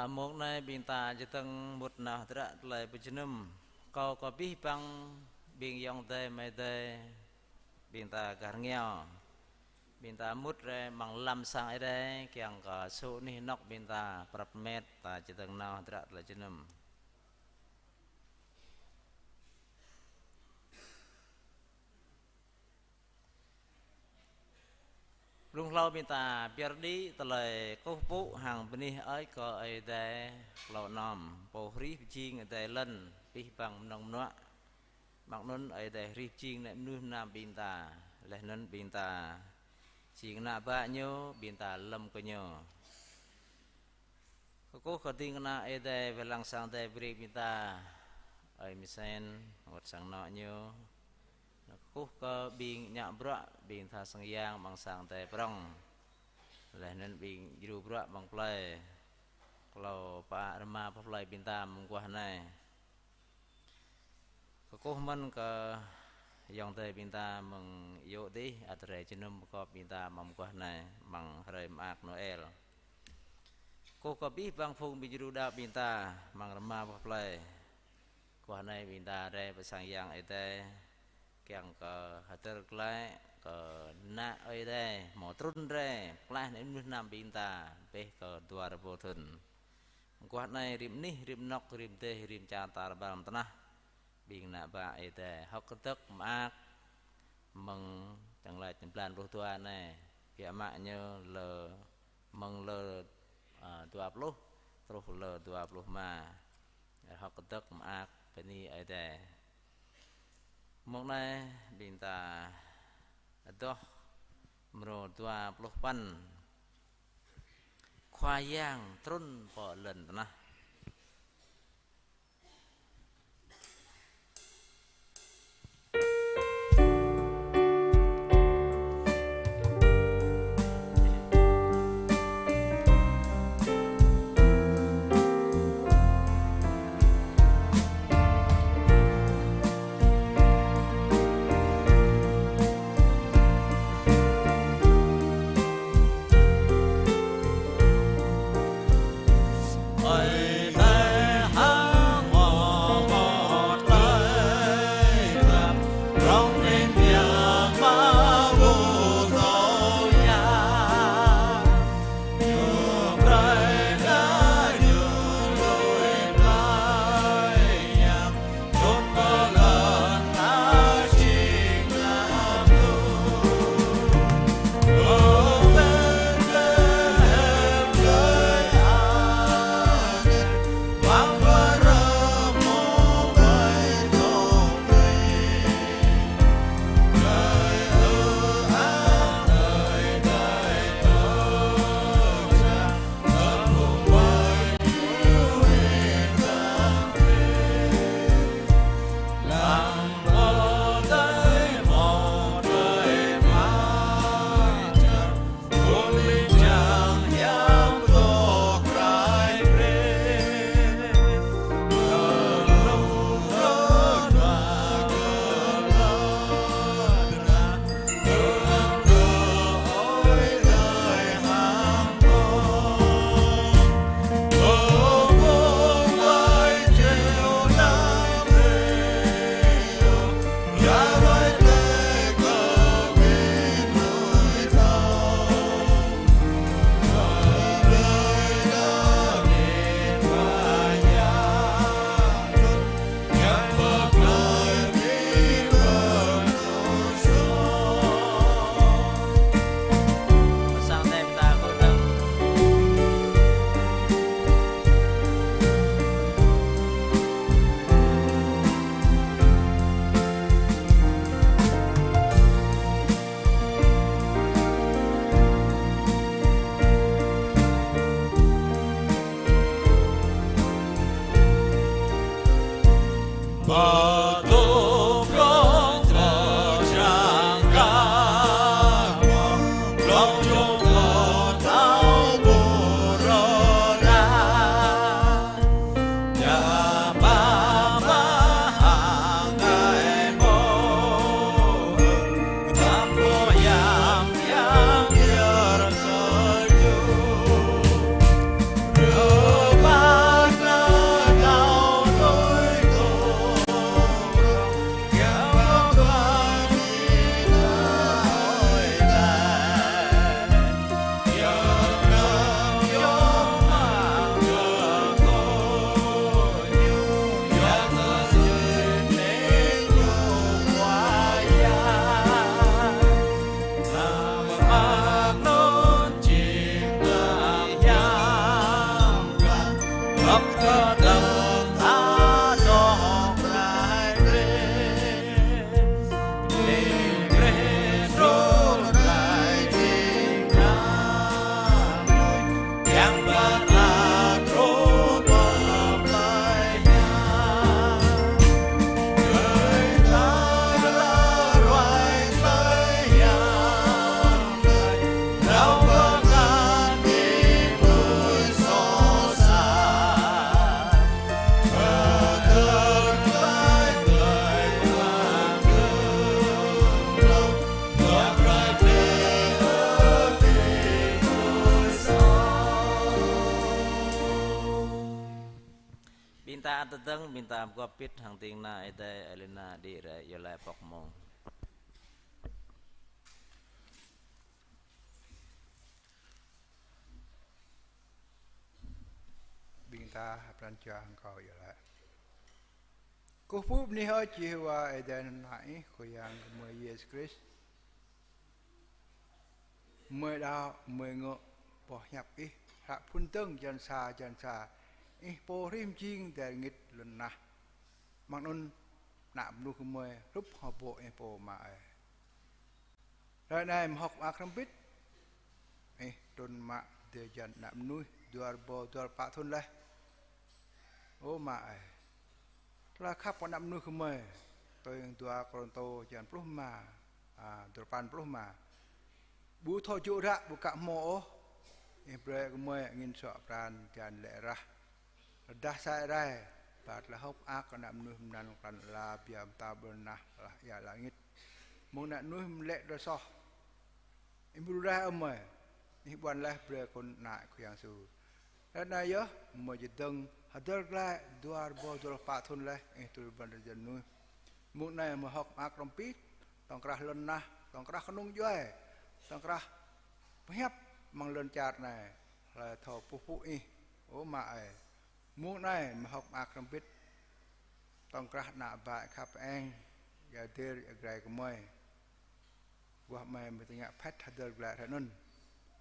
một này bình ta chỉ từng một nào ra lại bữa chừng câu có biết bằng bình dòng tê mấy tê bình ta cả nghèo bình ta mút ra bằng làm sang ở đây kiang có số ni nóc bình ta prap met ta chỉ từng nào ra lại chừng lung lau bình ta biar đi tele câu phụ hàng bên này ấy có ở đây lẩu nòm bầu ri chiên ở đây lần pi bằng nòng nọ bằng nón ở đây ri chiên lại nuôi nam bình ta lại nón bình ta chiên nạ ba nhiêu bình ta lâm có nhiêu có khởi tin na ở đây về lăng sang đây beri bình ta ở misen một sang nọ nhiêu cúc có bình nhạ bra bình tha sang yang bằng sang tè prong lại nên bình jiru bra bằng play kalau pak rema play bình ta mong qua này có mình có dòng tè bình ta mong yêu đi atre chenum có bình ta mong qua này bằng rem ak noel có biết bằng phung bình jiru da bình ta bằng rema play qua này mình ta đây và sang yang ở đây kèng cờ hạt tơ lại cờ nạ ở đây mỏ trun đây lại đến nước nam mình ta về cờ tua vô thần qua này rim ní rim nóc rim tê rim cha ta làm ta na bình nạ bà ở đây học cái tức mạc mừng chẳng lại những plan vô tua này kia mạ như lờ mừng lờ tua áp lúc terus lờ tua áp lúc mà học cái tức mạc bên này ở đây một này bình ta đó mro tua puluh pan khoa yang trun po lần na ปิดทางติงนาไอได้อลินาดีไรยลายปอกมงบิงตาปรัญญาของเขาอยู่แล้วกูพูดนี่เขาจีว่าไอเดนไหนกูยังเมื่อเยซูคริสต์เมื่อดาวเมื่อเงาปอหยับอีพระพุนตึงจันซาอีโปริมจริงแต่งิดลุนนะมักนุนหนามดูคือเมื่อรูปหอบโบเอโปมาแล้วได้มาหอกอักรำปิดต้นมะเดียจันหนามนุยดวลโบดวลปะทุนเลยโอ้มาราคาปนับนุคือเมื่อตัวyang tua Koronto jangan puluh ma, depan puluh ma. Bu thọ chủ ra bu cạ mộ, Ibrahim kemudian ingin soalan jangan lerah, dah saya rai, bad lah hop ak nak nuh menan kan la biam tabernah lah ya langit, mau nak nuh melek dosoh, ibu rai amai, ini bukan lah Ibrahim kon nak yang su, dan ayah mau jedeng hadir lah dua dua patun lah, itu bandar jenuh. Mục này mà học ác trong pít, tòng krah lần na, tòng krah khung duy, tòng krah hẹp mang lần chặt này là thọ phụ y, ố mại. Mục này mà học ác trong pít, tòng krah nạ bại khắp anh, giờ đưa gầy của mày, qua mày mới tiếng phết hadir lại thế nun.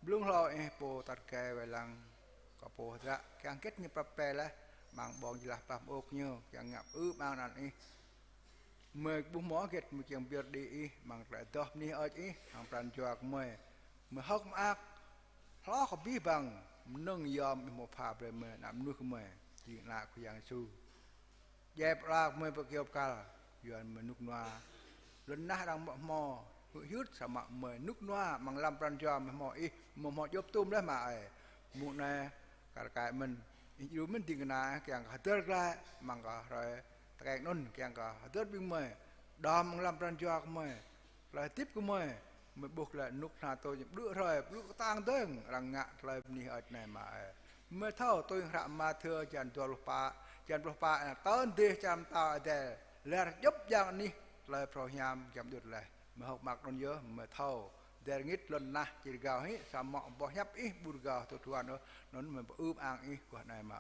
Blung lo po tạt kè về lăng, có po ra, càng kết như pape lá, mang bong chỉ là pam ốc như, càng ngập mang nàn y. Mời bố mỏ kết một trường biệt đi bằng lại đọc ní ơi ý hàng tràn choạc mời hốc ác khó có bí bằng nâng yom một phà về mời nằm nước mời chuyện lạ của giang su dẹp ra mời bậc kiều cả dọn mời nước noa lần nãy đang mò hút sao mà mời nước noa bằng làm tràn choạc mò ý mò dốc tôm đấy mà một này cả cái mình dù mình tìm cái nào càng hạt tớt ra bằng cả rồi cái nón kiang cả tết binh mày đom làm tròn cho mày lại tiếp của mày buộc lại nút nào tôi đứa rồi đứa tang tới rằng ngạ lại ni ở này mà mới thâu tôi rạm mà thưa chàng tua lupa là tơn đi chăm tao để là giúp giang ni lại pro nham chăm được lại mà học mặc non nhớ mà thâu để nghít lần na chỉ gào hết sao mọ bỏ nhấp ít bùn gào tôi tuan nữa nó mình ướp ăn ít của này mà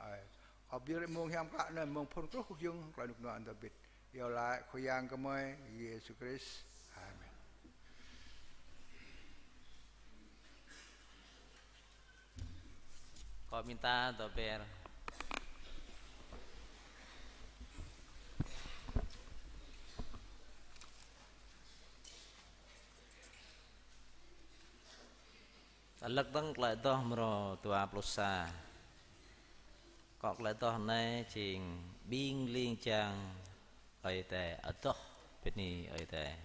ở biên mông ham cả nơi mông phun cốt khúc dương lại được đoạn đặc biệt yêu lại khôi giang cảm ơn Jesus Christ Amen. Kau minta dober alak tang lại toh mero tua plosa cọc lại toh này chỉnh bing liên chang ở tại ở toh bên này ở tại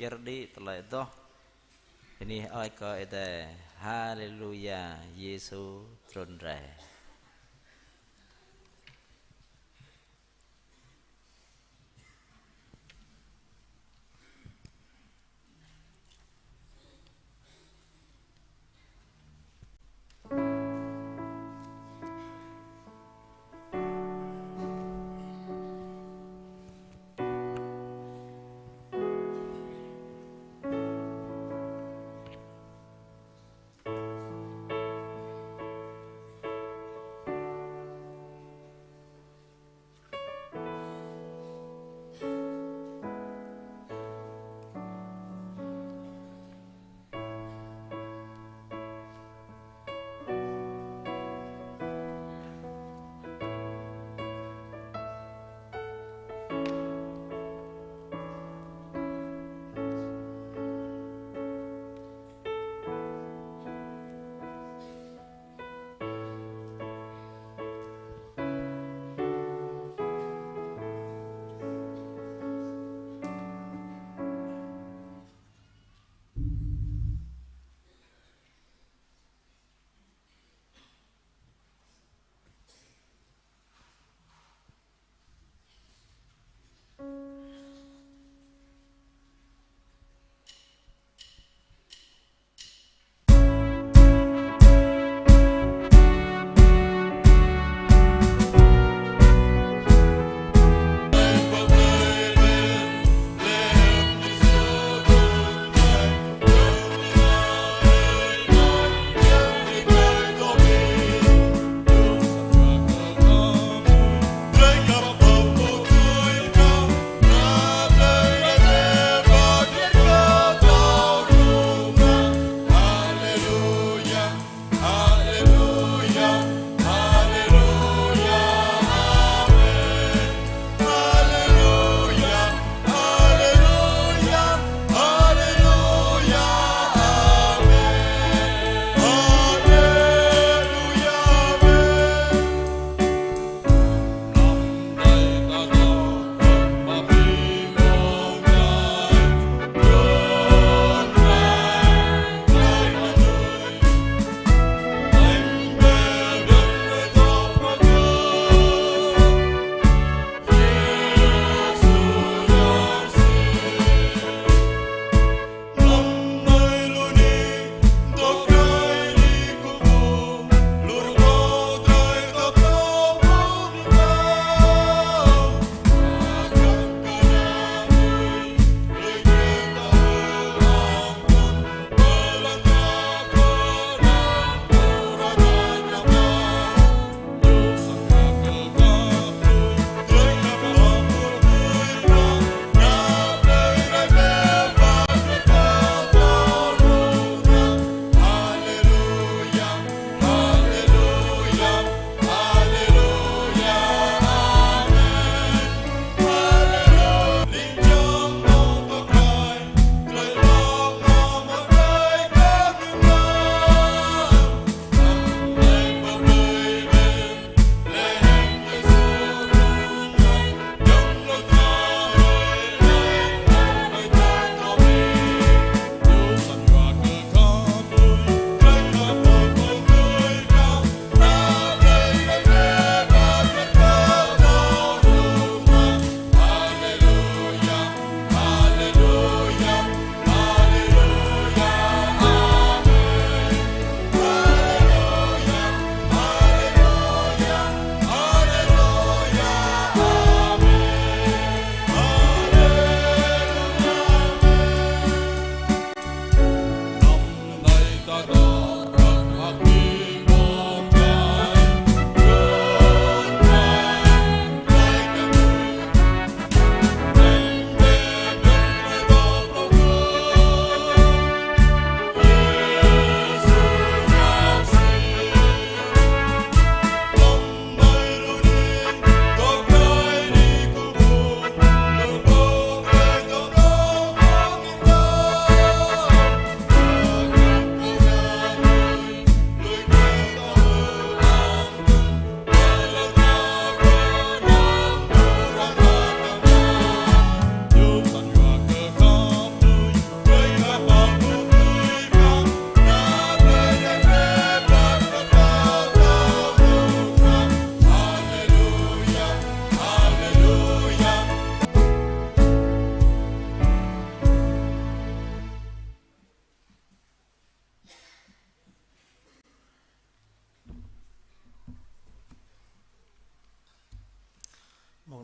biar di telah itu ini ai ko ite haleluya Yesu trôn rè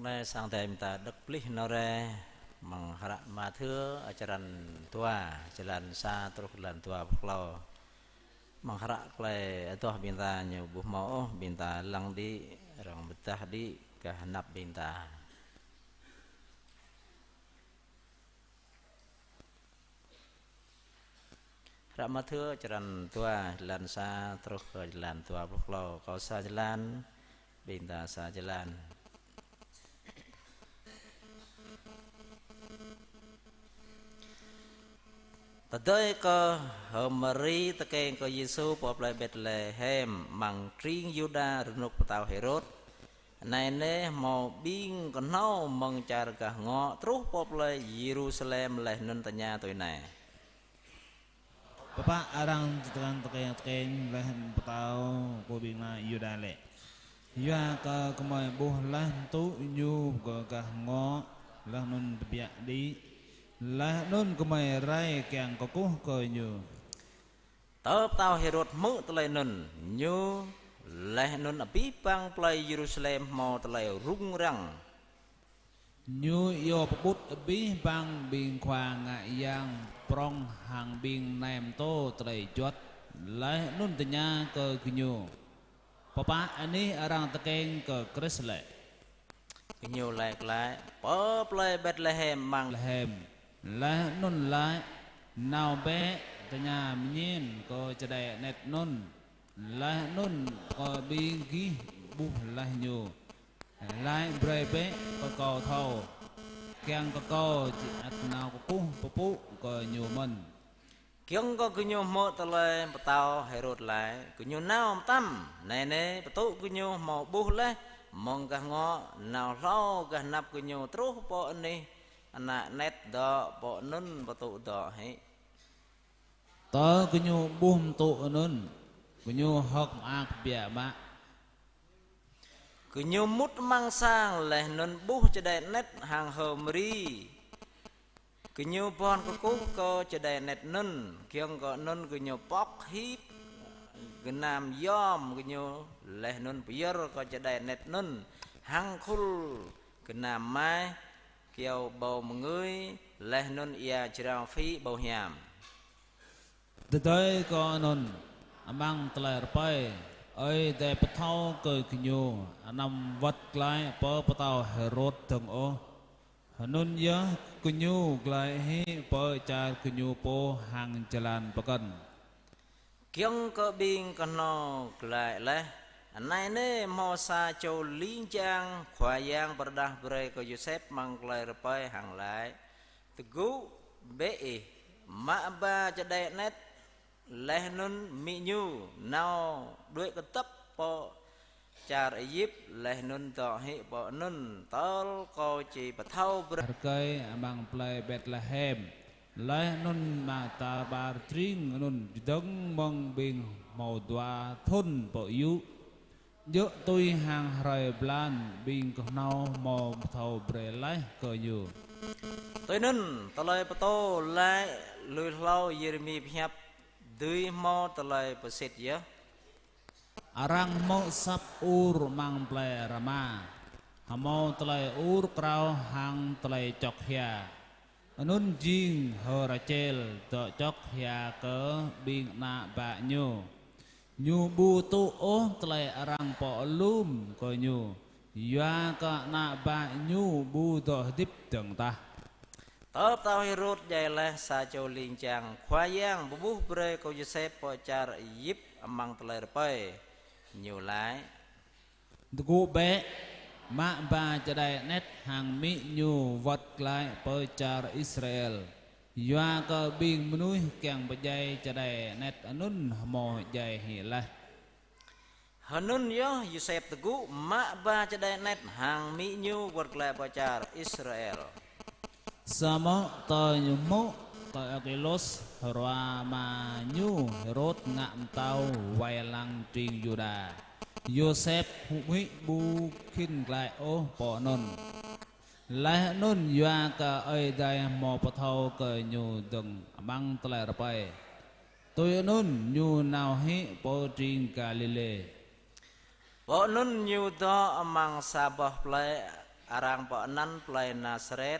này sang thầy ta đất pli nó ra bằng hara mà thưa ajaran tua jalan sa terus jalan tua kalau mengharap klay itu binta nyobuh mau binta lang di orang betah di kehendak binta Rama thưa jalan tua jalan sa terus ke jalan tua kalau sa jalan binta sa jalan Tadoi ko Homeri tekeng ko Yesu poplai Bethlehem mang tring Yuda renuk petau Herod Naine mau bing kenau mengcar kah ngok terus poplai Yerusalem leh nun tanya toi nai Bapak arang tekeng leh petau ko bing na Yuda le Yuda ka kemoy buh lah tu nyu kah ngok lah nun biak di Lah nun kemai rai kiang kokuh ko nyu Tớp tao Herod mự tълai nun nyu leh nun api pang play Jerusalem mau tълai rung răng Nyu yo put api bang bing khoa ngại yang prong hàng bing nam to tълai chốt Lah nun tanya ke nyu Papa ani arang tekeng ke Krisle Nyu lại Pớ play Bethlehem mang Lehem Lah nun lại Nào bé Tanya menyin Ko cedai net nun Lah nun Ko bing gih Buh lah nyu Lại bray bé Ko cầu thâu Kiang ko ko At nào ko puh Pupu Ko nyu mình Kiong ko kunyo mo tълai petau Herod lại kunyo nào tâm này nè petu kunyo mau buh leh mong kah ngo nào lo kah nap kunyo terus po ni anak net do po nun petu do he Tớ ku nyu buh tu nun Ku nyu hok ak bia ma kunyo mút mang sang leh nun buh cedai net hàng Homeri kunyo pon ko cedai net nun kiong ko nun kunyo pok hip genam yom kunyo leh nun pier ko cedai net nun hang khul genam mai kiau bầu người leh nun ia jirang phi bầu hiam Từ tới có nun Amang telai rapai Ơi để bắt thao cười ku nyu Nam vật lại Pơ bắt thao Herod thằng ô Nun ya ku nyu lại hi Pơ cha ku nyu po hàng jalan pakan kiong ko bing kono lại leh này nè mo sa châu liên trang khoa giang berdah berai ko Yosef mang klai rapai hàng lại từ gu be ma ba cedai net leh nun mi nyu nào đuôi cái tấp po char Egypt leh nun to hi po nun tol ko chi pathau Harkai amang play Bethlehem Lai nun ma ta bar tring nun Dâng mong bing màu đoa thôn bộ yu Dựa tôi hàng rời blan Bing có nâu màu thầu bre lai cờ yu tôi nun tolai pato lai lui lau Yeremi hiệp Dui mo tolai pasit ya Arang mo sap ur mang play rama Hamo telai ur krau hang telai chok hia Nun jing hơ ra chel Tọ chok hia cơ bing na ba nyu Nyu bu tu o telai arang po lum ko nyu Ya ka na ba nyu bu to dip teng ta Tớp tao Herod dạy leh sa châu liên trang khoa giang buh bre ko Yosef po char Egypt amang tълai rapai nhiều lái Gu be ma ba chadai net hàng mi nyu vật lại po char Israel Ya ka bing menui kiang bajai chadai net anun mo jai hi la Hanun yo Yosef tegu ma ba chadai net hàng mi nyu vật lại po char Israel Sama to nyumo to Akelos Hora ma nyu Herod ngam tau Wailang tring Yuda Yosef hụi bu kinh lại ô bỏ nôn Lại nôn ya ka ơi đai mò bà thâu cờ nhu đừng băng tlại ra bay Tôi nôn nhu nào hi bố trinh Galilee Bo nun nyu do amang sabah play arang Pa'nan Play Nazaret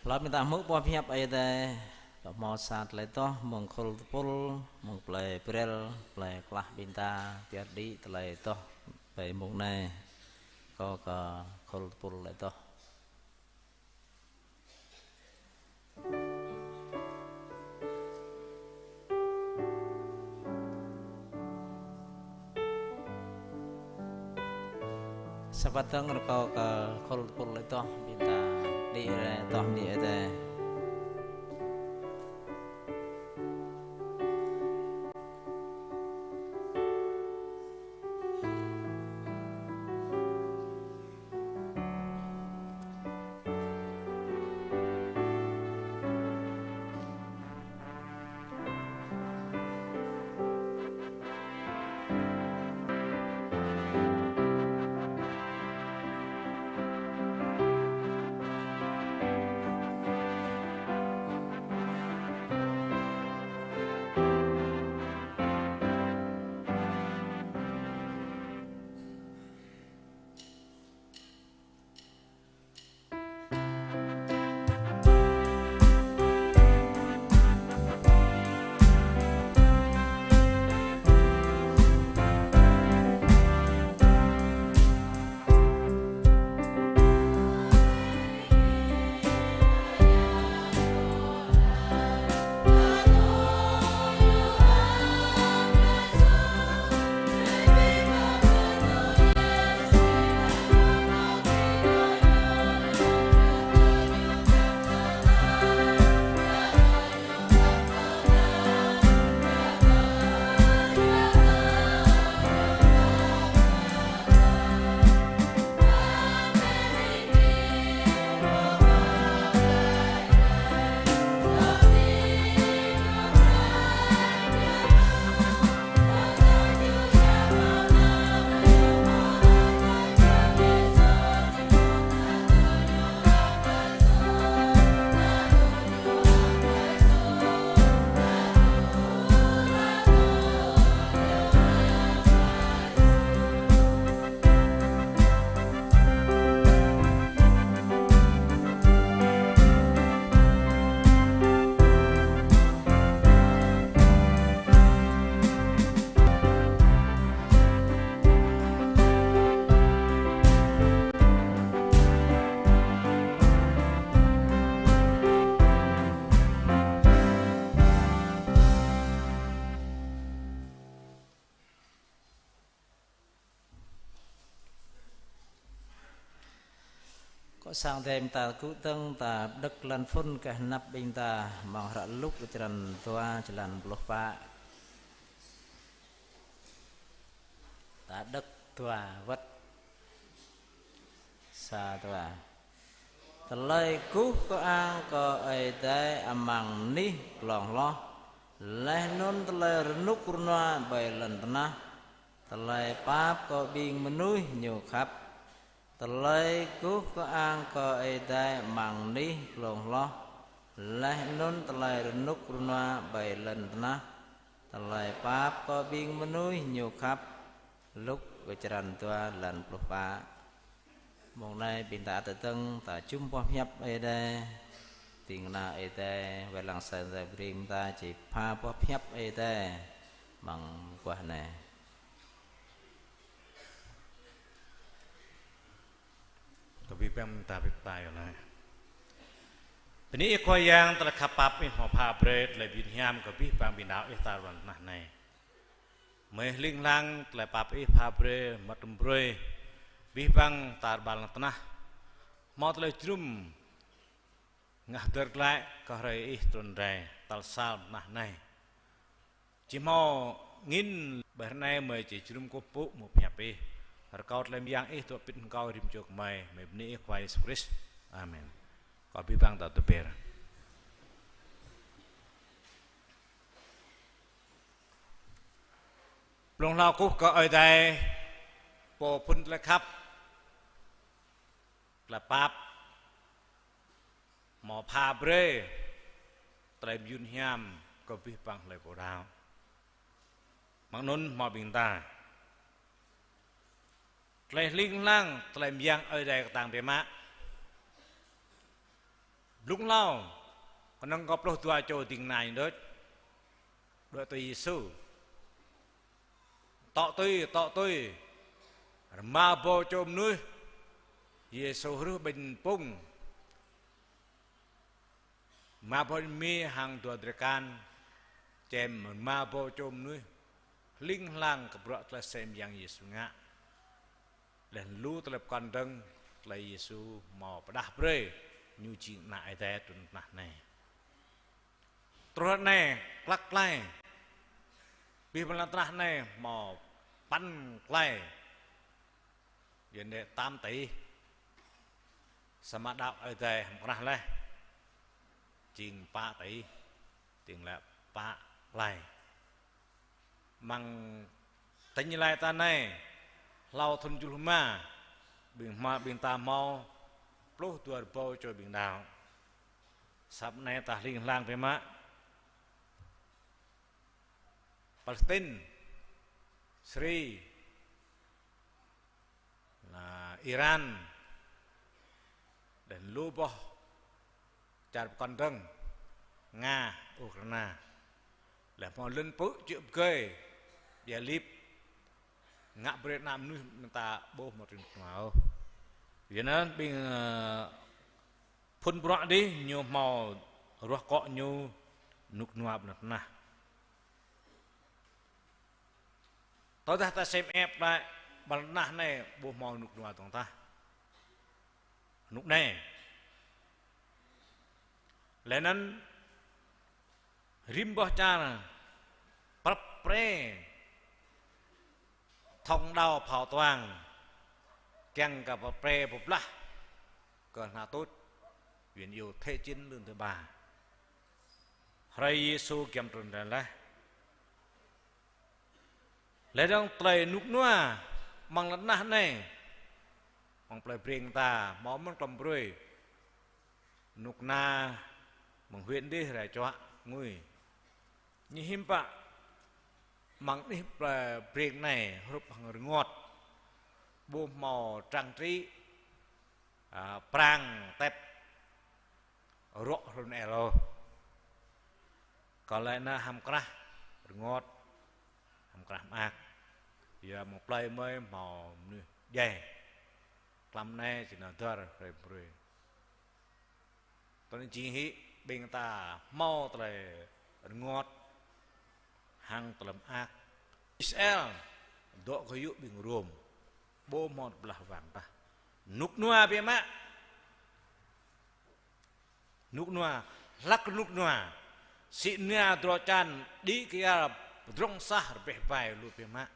เราเป็นตามุกบ่เพียบไอ้แต่ต่อมอสัตว์เลยต่อมงคลปุลมงเปลยเปรลเปลยกลาบินตาเปียดีตะเลยต่อไปมุกในก็คลปุลเลยต่อSepatang kau ke kol itu minta di toh di ada. Có sang thêm ta cứu tân ta đất lan phun cả nắp bên ta mong rạ lúc trần toa trần lục ba ta đất toa vất xa toa ta lời cứu có an có ai tế amang ni lòng lo lấy nôn ta lời nút kurna bài lần ta ta lời pháp có biên mà nuôi nhiều khắp ta lấy cứu có an có ai tế amang ni lòng lo lấy nôn ta lời nút kurna bài lần ta lời pháp có biên mà nuôi nhiều khắp lúc trần toa lần lục ba một này bình tạ tự tân ta chung qua hiệp ở đây tiền là ở đây về lần sau này riêng ta chỉ pha qua hiệp ở đây bằng quả nàyก็วิปมตาวิปตายอยู่นะทีนี้คอยยังตะขับปับเป็นหอพาเบรดเลยบินยามกับพี่ปังบินดาวเอตาวันนั่นในเมื่อลิงลังเลยปับเอพาเบรมัดเบรพี่ปังตาบาลตนะมอดเลยจุ่มงาเดิร์กไล่ก็เลยอีตุนแรงตัลซาลนั่นในจิมองินเบอร์ในเมื่อจีจุ่มกุปุหมู่เพียปีเราเล่มยังตัวปิดเการิมจกไม่แบบนี้ควายสุคริสอาเมนก็พี่ปังตัดตัวเปรปลงเราคุกก็เอาใจโปพุ่นเลยครับกระปับหมอพาเบรเตรียมยุนยามก็พี่ปังเลยโปดาวมังนุนหมอบิงตาเลยลิงล่างเตรียมยังเอาใจต่างเดมะ lúc lâu còn nâng có ploh tua cho tình này đó đôi tôi Giêsu tọ tôi mà bồ chôm nuôi Giêsu hứa bình pung mà bồ mi hàng tua drekan cem mà bồ chôm nuôi linh lang ke bro telah sem yang Yesus ngak dan lu telah kandeng telah Yesus mau pedah bre nyuci nak ite tun nah ne terus ne klak klai bi pelantrah ne mau pan klai yen de tam tỷ sama đạo ite pernah leh jing pa tỷ tiếng là pa klai mang tính lại ta này lao thôn chul ma biển ta mau ploh tua bao cho biển đảo sắp này ta liên lang về má Palestine Syria là Iran dan lupa cara con rừng Nga Ukraine là mau lên bự chịu kê dia lip ngak Việt Nam nu ta bố một trường nào vì nó bên phun bọt đi nhiều màu ruột cọ nhiều nục nuạp nè tối ta xem ép lại bằng nát này bố màu nục nuạp của ta nục này lẽ nên rim bó cha nè bắp pre thông đau phào toang keng cả bắp pre bắp lá còn là tốt viện yêu thế chiến lương thứ ba Hãy Giêsu kiềm trần ra là lẽ trong trời nút noa mang lần nát này mang trời prieng ta máu mang cầm rơi nút na mang huyện đi rồi cho ngui như hiểm bạ mang đi prieng này hộp hàng ngọt bô màu trang trí prang tép rọ rồi nè rồi còn lại là hàm cra ngọt hàm cra mạc giờ một play mới màu dày làm này chỉ là thưa rồi tôi chỉ nghĩ bên ta mau tới ngọt hàng tầm ác Israel độ có dụ bình ruộng bố một là vàng ta nút noa bia má nút noa lắc nút noa si nia dro chan đi kia drong sah beh bai lu bia má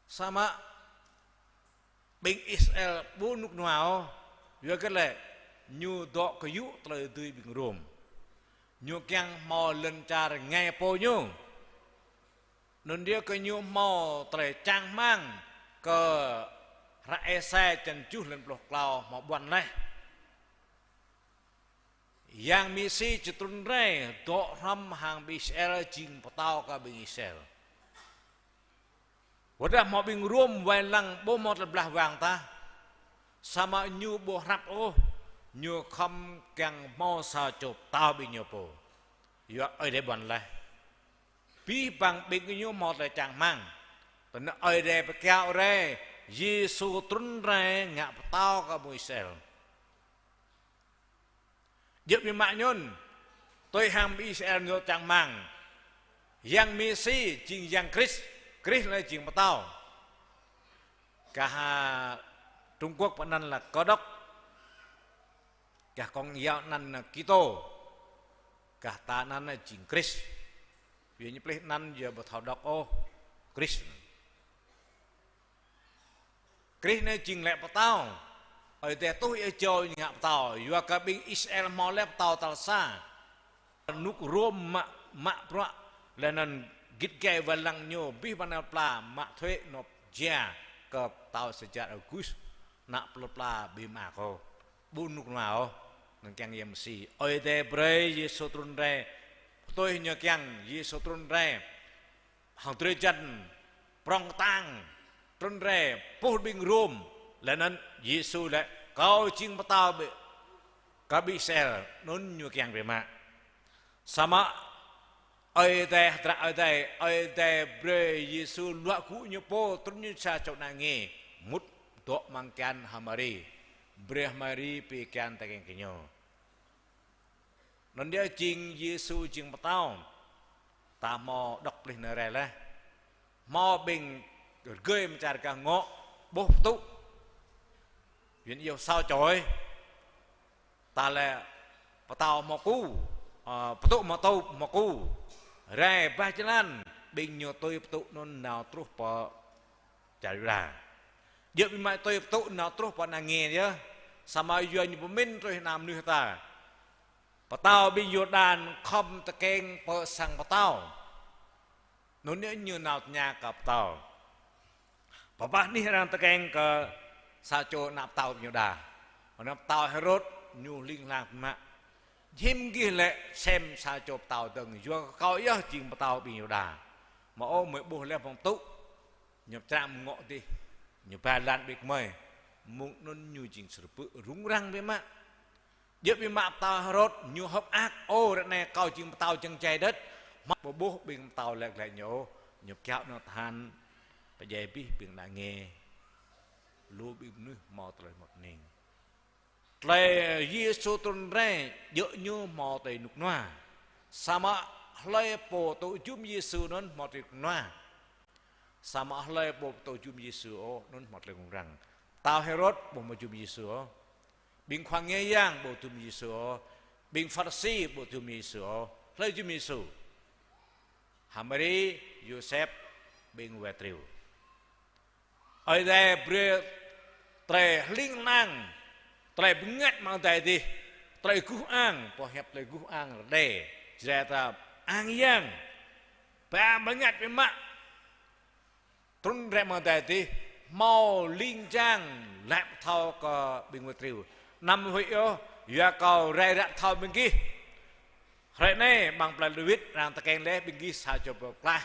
sama bên Israel bố nút noa vừa cái lệ nhu độ có dụ tới tươi bình ruộng nhu keng mò lên cha nghe po nhu nên dia ke nhu mò tới trang mang ke ra xe chân chú lên blok lao mà buồn này yang misi cetun re do ram hang Israel jing patau ka bing Israel wadah mau bing rum wai lang bo mot belah wang ta sama nyu bo rap o nyu kham kang mo sa chop tao bing nyo po yo ơi để buồn lại pi bang bing nyu mot le chang mang tận ơi để be keo re Giêsu trốn ra ngạ tao cả bùi sel. Dịp bị mạng nhôn tôi hàng Israel ngược chẳng màng yang Messi chính yang Christ là chính mà tao cả Trung Quốc vẫn là có đốc cả con giáo năn là Kitô cả ta năn là chính Christ vì như plei năn giờ bảo thảo đọc ô Christ Christ này chính lẽ tao ở đây tôi ở chơi ngạ tao vừa cả bên Israel mau lép tao tao xa nút rôm mạ pro lên gít gai và lăng nhô bi ban pla mạ thuế nộp gia cơ tao sẽ trả ở cuối nạp pla bi mạ cô bu nút nào nâng keng yếm si ở đây bray Giêsu trôn ra tôi nhớ keng Giêsu trôn ra hàng tre chân prong tang trôn ra poh bing rom lên Giêsu lại kau cing patau be kabi sel nun nyu kyang be ma sama ai te bre Yesu lua ku nyu po trun nyu cha chok na nge mut dok mangkan hamari bre hamari pi kyan ta keng kinyo non dia cing Yesu cing patau ta mo đọc lên nè là mo bình gơi mà chả cả ngọ bố tụ chuyện yêu sao chói ta là patau mo cu tụ mo tụ mo cu ra ba chân bình nhiều tôi tụ non nào trút bỏ chả ra giờ bị mày tôi tụ nào trút bỏ nàng nghe nhá sama yêu như mình rồi làm như ta patau bi Yordan khom ta keng po sang patau nó nếu như nào nhà cặp tàu papa ni orang ta keng ke sacho nạp tàu nhiều đà nạp tàu Herod nhu linh lang mà him ghi lệ xem sacho tàu từng do coi yếu chìm tàu bị nhiều đà mà ô mới buồn lên phòng tụ nhập trạm ngọ đi nhập ba lan bị mời mụng nó nhu chỉnh sửa rúng răng với má giờ bị mạ tàu Herod nhu hấp ác ô đợt này coi chìm tàu chân chạy đất mắt bố bố bình tàu lẹt lại nhổ nhập kéo nó than bây giờ biết bình đã nghe lúa bị nước mò tới một nền lại Giêsu tuần ra dỡ như mò tới nục noa sama lại bộ tổ chúng Giêsu nó mò tới noa sama lại bộ tổ chúng Giêsu nó mò tới rằng tao Herod bộ mà chúng Giêsu bình khoang nghe giang bộ chúng Giêsu bình Pharisee bộ chúng Giêsu lại chúng Giêsu Hamari Yosef bin Wetriu. Ở đây bre tre linh năng tre bengat mang tay đi tre gu ang po hẹp tre gu ang đây ra ta ang yang ba bengat be mak trun re mang tay đi mau linh trang lạm thao có bin Wetriu năm hội yo ya kau re rat thao bên kia hari ini bang Pelaluit orang tekeng leh binggi sajo berkelah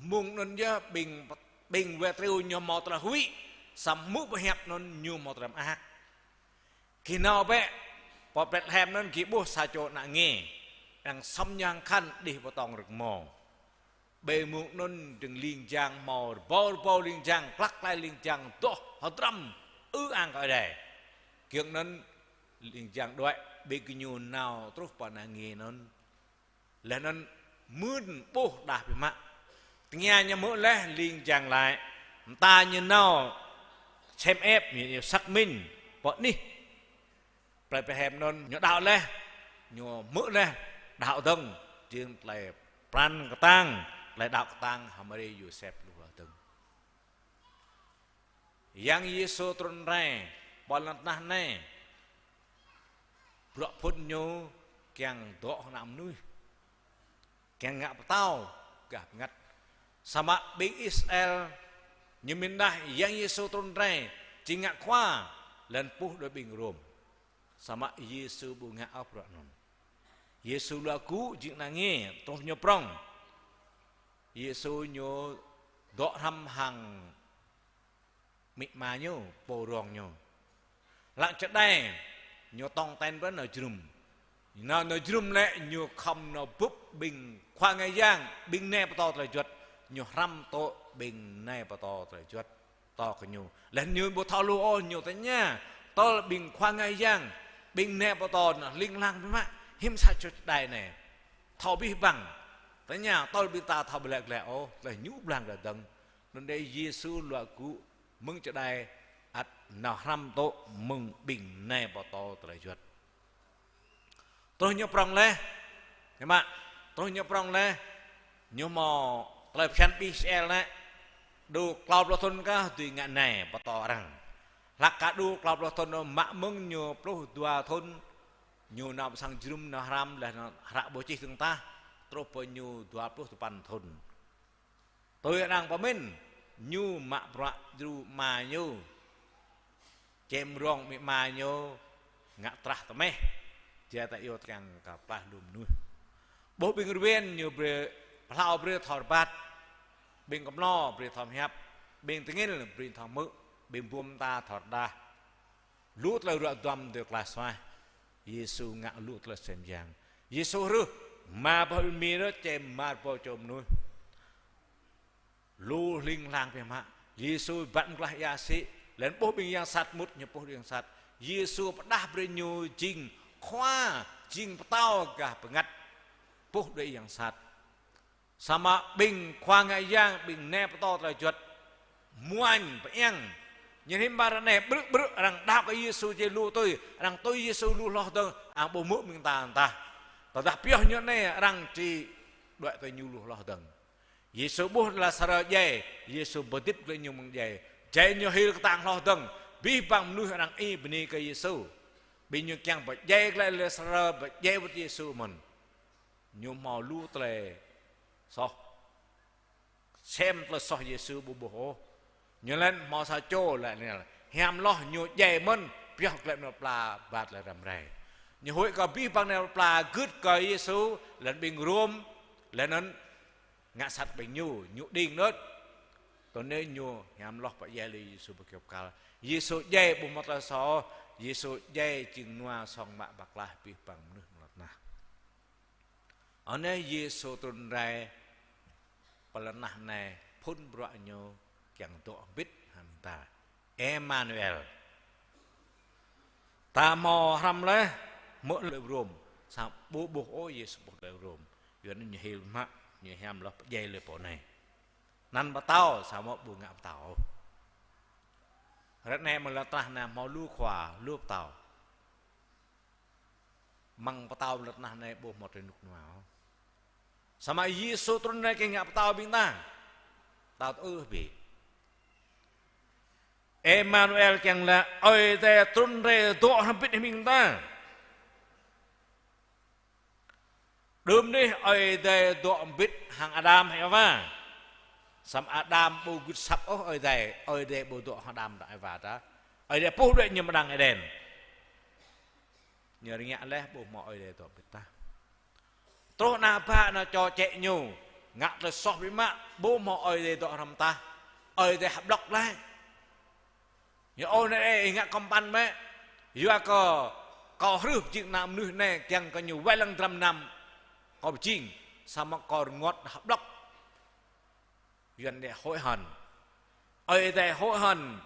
mung non ya bing Wetriu nyomo terhui samu berhap non nyomo teram ahak kinau be po Bethlehem non kibuh sajo nak nge yang samnyangkan di potong rekmo be mung non deng lingjang mau bol lingjang plak lai lingjang toh hodram ang ở đây kiêng non linh giang đói bị cái nhiều nào trút vào nàng nghề nó là nó mướn bố đạp bị mạ nghe nhà mỡ lẽ linh giang lại ta như nào xem ép nhiều sắc minh bọn đi phải hẹp nó nhỏ đạo lẽ nhỏ mỡ lẽ đạo tông riêng lại pran cái tang lại đạo cái tang Hamari Yosef luôn từng yang Yesus turun ra bọn nó này bro pun nyo kiang do nam nuôi kiang ngap tao gặp ngắt sama big Israel như mình đây yang Yesu tôn ray chỉ ngạ khoa lần pu đối bình rom sama Yesu bu ngạ áp rồi Yesu là cú chuyện là nghe trong nhớ prong Yesu nhớ do thăm hàng mị mà nhớ bồ rong nhớ lặng chất đây nhiều tông tên vẫn ở chùm nó chùm lệ nhiều không nó búp bình khoa ngày giang bình nè to trời chuột nhiều răm to bình nè to trời chuột to cái nhiều lần nhiều bộ thao lô nhiều thế nha to bình khoa ngày giang bình nè to là linh lang với má hiếm sao cho đại này thao bi bằng thế nhà to bị ta thao bị lẹ lẹ ô là nhũ lang là đằng nên đây Giêsu loại cũ mừng cho đại at nào ram to mừng bình nè bỏ to trời chuột tôi nhớ prong lẽ các bạn tôi nhớ prong lẽ nhớ mò trời phan pixel lẽ đồ cloud lo thôn cả tùy ngạn này bỏ to rằng lạc cả đồ cloud lo thôn mạ mừng nhớ pro dua thôn nhớ nào sang jum nào ram là rak bocih chúng ta trop nhớ 28 thôn tôi đang có mình nhớ mạ bạ du mà nhớ jem rong mi ma nyo ngak trah temeh dia tak yo kang kapah lum nuh bo bing ruwen nyo bre plau bre thorbat bing kamlo bre thom hap bên tiếng là bên thằng mự bên buông ta thọt đa lút là rượu đầm được là xoay Giêsu ngã lút là xem giang Giêsu rư mà bao mi đó chém mà bao chôm nuôi lu linh lang về mà Giêsu vẫn là gia sĩ lên bố bình yang sát mút như bố bình sát Giêsu đã bền nhiều jing khoa jing tao cả pengat bố đấy yang sát sama bình khoa ngày yang bình nẹp to là chuột muan beng như thế mà này bự rằng đáp cái Giêsu chơi lu tôi rằng tôi Giêsu lu lo tôi ang bố mũ mình ta tao đã biết như này rằng chỉ đợi tôi nhu lu lo từng Giêsu bố là sờ dây Giêsu bố tiếp lên nhiều mong dây chạy nhiều hil tang lo từng vì bằng nuôi rằng y bên cái Giêsu bị nhiều chẳng bật dây lại là sờ bật dây với Giêsu mình nhiều màu lu tề so xem là so Giêsu bố như lên mò sa chô lại này là hem lo nhiều dày mân biết lại nó pla bạt lại rầm rề như hội có biết bằng này pla gứt cái Giêsu lên bình rôm lên nó ngã sạch bình nhu điên nớt tôi nói nhu hem lo phải dày li Giêsu bực kẹp cả Giêsu dày bùm mặt là so Giêsu dày chừng noa song mạ bạc la biết bằng nước ngọt na ở nơi Giêsu tuần rai lần này phun bọa nhiều chẳng tọa biết hàm ta Emmanuel ta mò hầm lấy mỗi lời rùm sao bố bố ôi Giêsu bố lời rùm giờ nó nhiều mà nhiều hàm lắm dây lời bộ này năn bà tao sao mà bố ngạm tao rất này mà là ta nè mò lưu khỏa lưu tao măng bà tao lật này bố một trên nục nào sama Giêsu tuần này cái ngạm tao bình ta tao bị Emmanuel chẳng là ơi để tuân rê tọa hàm biết mình ta đêm đi ơi để tọa biết hàng Adam hay va sam Adam bố gút sắp ơi để bố tọa Adam đại và đó ơi để bố đệ nhưng mà đang đèn nhờ nghe lẽ bố mọi để tọa biết ta tốt na ba na cho chạy nhiều ngặt là so với mạ bố mọi để tọa hàm ta ơi để hấp độc lại như ôi này ngã công ban mẹ vừa có rước chuyện nam nữ này chẳng có nhiều vài lần trăm năm có chinh sao mà còn ngọt hấp đốc duyên để hối hận ơi để hối hận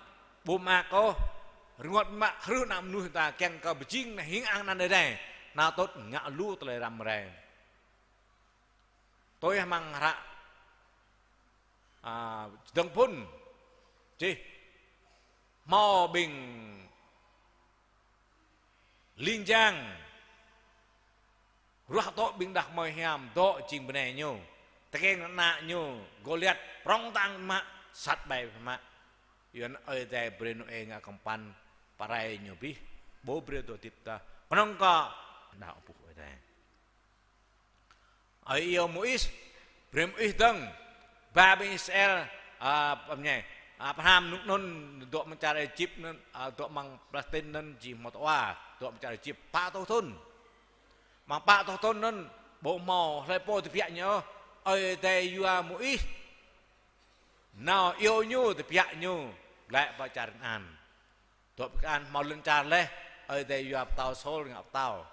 bố mà có ngọt mà rước nam nữ ta chẳng có chinh này hiến ăn ăn đây nào tốt ngã lú tới làm rè tôi mang ra đồng phun chi mò bình linh giang ruột tội bình đặc mời hàm tội trình bên này nhiều ta kêu nó nạ nhiều Goliath rong tăng mà sát bài mà yun ơi đây breno ngã công pan parai nhiều bi bố breno tội tít ta không có đạo phục ở đây ở yêu Mois brem ít đăng ba bên Israel âm nhảy Abraham nun doa mencari Egypt nun doa mang Palestin nun ji motwa doa mencari Egypt pak thôn mang pak thôn nun bộ mò lepo thì pihak nyo ơi đây yua muis nào yêu nyu thì pihak nyu lại pacaran an doa pacaran mau lencar leh ơi đây yua tao sol ngap tao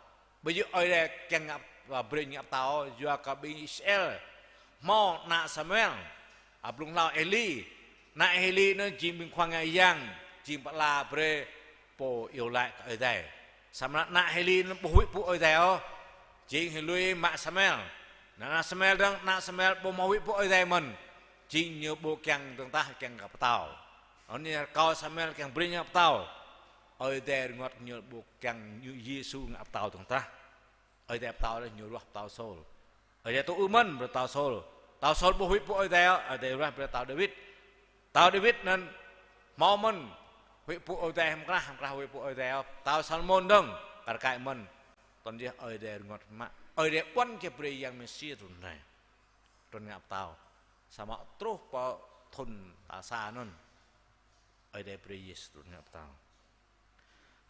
bây giờ ơi đây keng ngap và bring ngap tao yua kabin Israel mau nak Samuel ablung lao Eli na Eli nó chỉ mình khoang ngày giang chỉ bắt là bre po yêu lại ở đây Samuel na Eli nó bùi phụ ở đây ó chỉ hình lui mạ Samuel na Samuel đang na Samuel po mau phụ ở đây mình chỉ nhớ bộ càng tương ta càng gặp tao ở đây coi Samuel càng bring gặp tao ở đây ngọt nhớ bộ càng như Giêsu gặp tao tương ta ở đây tao là nhớ gặp tao sol ở đây tôi mình rồi tao sol bùi phụ ở đây ra tao David tao David nên mau mình huy phụ ở đây ham ra huy phụ ở đây tao Salmon đông cả cái mình toàn gì ở đây ngọt mà ở đây quan cái bề yang Messi rồi này rồi ngap tao sama terus po thun ta sa nun ở đây bề Yesus rồi ngap tao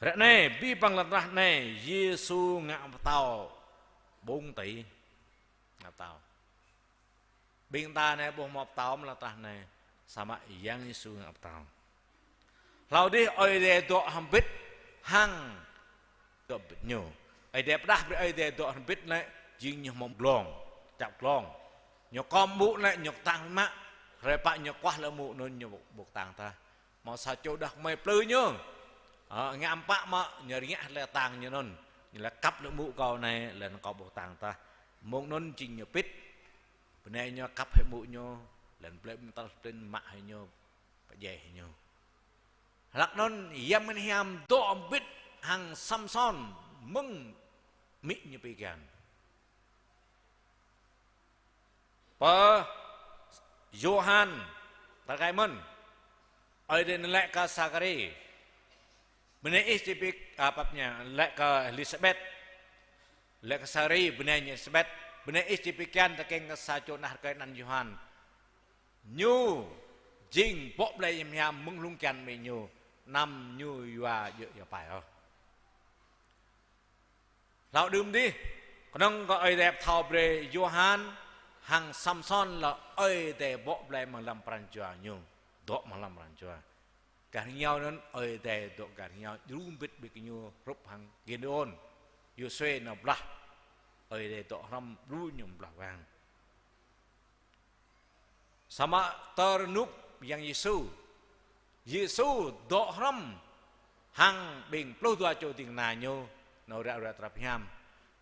rồi này bi bằng lần này Giêsu ngap tao 4 tỷ ngap tao bên ta này buông một tao là ta này sama yang Yesus ngap tau lau đi oi de do hambit hang do bit nyo oi de pdah ber oi de do hambit lại jing nyo mom glong chap glong nyo kom bu lại nyo tang ma re pa nyo kwah le mu nun nyo buk tang ta mau sa châu dak mai plư nyo ngam pa ma nyo ringa le tang nyo nun là cắp le mu câu này là có buk tang ta mong nun jing nyo pit bữa nay nyo cắp hay mu nyo lần plei ta tên mạ hay nyo phải về hay nyo lạc non yam men hiam do bit hang Samson mung mi như pigan pa Johan tagaimon oi den lek ka Sakari bene istipik apapnya lek ka Elizabeth lek ka Sari bene Elizabeth bene istipikan takeng ka sacho nah ka nan Johan nyu jing bop lai yam yam mung lung kan me nyu năm như và dự phải không? Lão đừng đi, còn có ai đẹp thao về Johan hàng Samson là ai đẹp bộ lại mà làm pran chua nhung, độ mà làm pran chua, cả nhau nên ai đẹp độ cả nhau, đúng biết bị cái nhu rúp hàng Gideon, Joshua nó blah, ai đẹp độ làm ru nhung blah vàng, sama ternuk yang Yesus do ram hang bing plu tua cho ting na nyo no ra ra trap hiam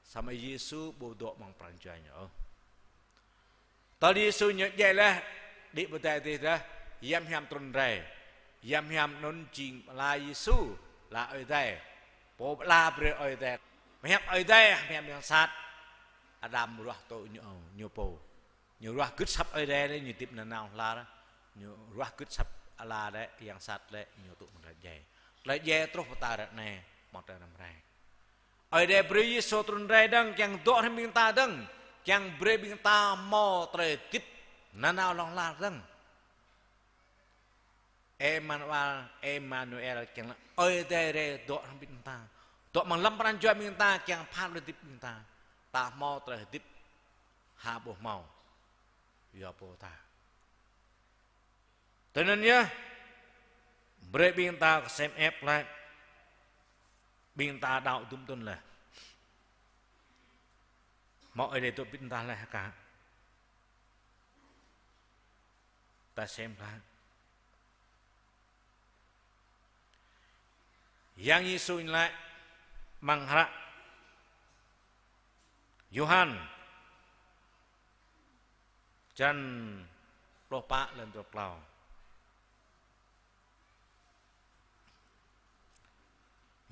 sama Yesus bo do mang pranjua nyo ta Yesus nyo je la di betai ti da yam hiam trun rai yam hiam non jing la Yesus la oi dai po la bre oi dai hiam oi dai hiam yang sat Adam ruah to nyo po nyo ruah kut sap oi dai ni tip na naung la nyo ruah kut sap ala đấy yang sat le nyu tu man la je terus patarat ne mot dalam rai ai de bri so trun rai dang yang do hem bing ta dang yang bre bing ta mo tre tip nanao long la dang Emmanuel yang ai de re do hem bing ta do mang lam pran jua bing ta yang phan le tip bing ta mo tre tip ha bo mau ya po ta cho nên nhá, bre biên ta xem ép lại, biên ta đạo tung tuân là, mọi để tụi biên ta là cả, ta xem lại, yang Yesus lại, mang hara, Johan, Chan, Lopa lên được lao.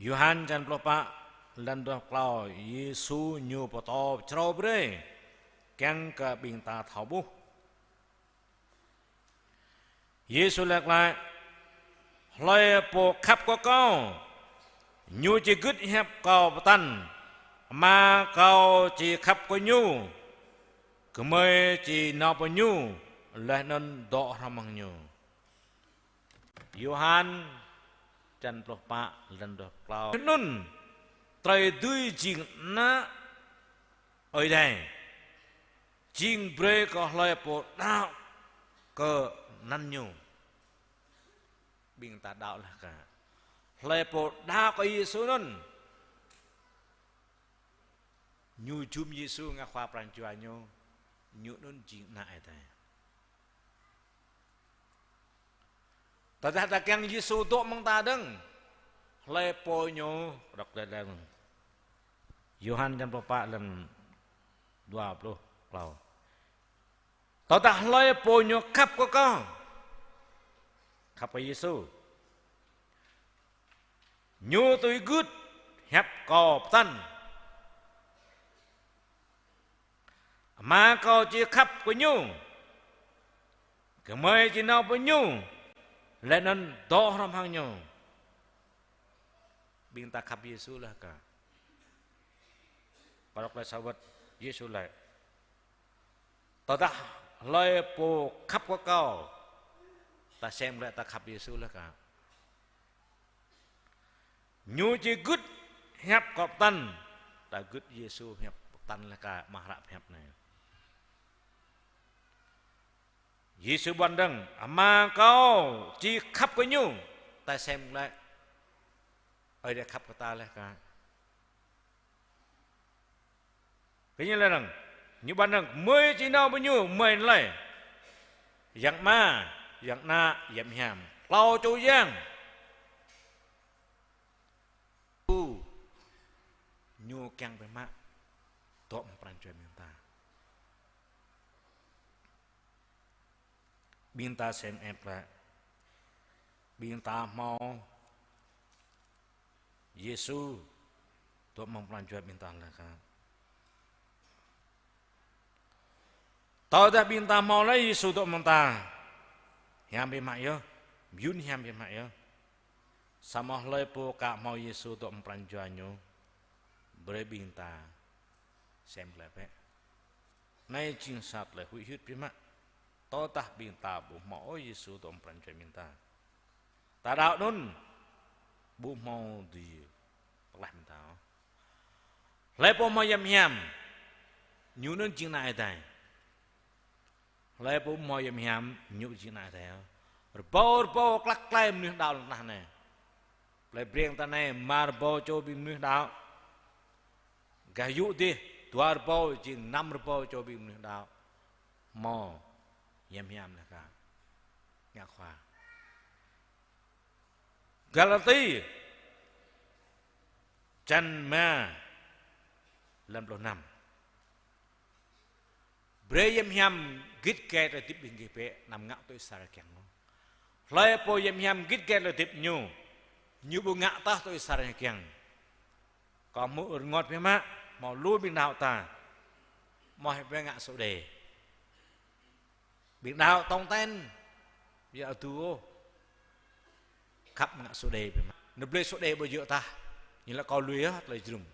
Yohan dan Lopa dan doa klau Yesus nyu poto cerau bre keng ke binta thabu Yesus lek lại loi po khắp có câu nyu chỉ gứt hẹp cầu tan mà cầu chỉ khắp có nyu cứ mê chỉ nào có nyu lại nên đọ ramang nyu Yohan dan Lopa dan doa klau nun trai dui jing na ở đây jing bre có loi po đạo cơ nan nyu bing ta đạo là cả loi po đạo có Yesus nun nyu chum Yesus nga khoa pran chua nyu nyu nun jing na ở đây ta keng Yesus do mang ta deng lepo nyo dok dalam Yohan dan Lopa dalam 20 klau ta lepo nyo khắp có con khắp Yesus nyo tôi good hẹp cò tan mà cò chỉ khắp của nyo cái mấy chỉ nào với nyo lên nên đo ram hang nyo binta khắp Yesus lah cả parok lai sahabat Yesus lại ta loi po khắp có cao ta xem lại ta khắp Yesus lah cả nhu chỉ gứt hẹp cọp tan ta gứt Yesus hẹp tan lah cả mahrap hẹp này Giêsu ban đăng mà câu chỉ khắp cái nhung ta xem lại ở đây khắp của ta lại cả cái như là rằng như ban đăng mới chỉ nào bao nhiêu mày lại dạng ma dạng na dậm hàm lau châu giang nhu kengไปมากโตมันปรันจวยบินตาเซมแอบละบินตาเมาเยซูโตมันปรันจวยบินตาละครับต่อจากบินตาเมาแล้วเยซูโตมันตาเฮียมไปมาเยอะยุนเฮียมไปมาเยอะสมองเลยปูกะเมาเยซูโตมันปรันจวยอยู่berbinta semble pe nay chinh sát le hui hut pima to tah binta bu mo Yesu tom pranjai minta ta đạo nun bu mo di lah minta le po mo yam yam nyu nun ching nai tai le po mo yam yam nyu ching nai tai po klak klaim ni đạo nah ne le brieng ta ne mar bo cho bim ni đạo gà dụ đi tuar bao chỉ 5 bao cho bị mình đào mò yam là cả nhạc khoa Galati chân ma làm lo năm bre yam gít kẹt rồi tiếp bình kịp nằm ngạo tôi xả kẹt nó lại po yam gít kẹt rồi tiếp nhu bu ngạo ta tôi xả kẹt còn mua ngọt với má màu lui bình đạo ta mọi về ngạ số đề bình đạo tông tên giờ tu khắp ngạ số đề nó bê số đề bao nhiêu ta như là có lưới hết lời dùng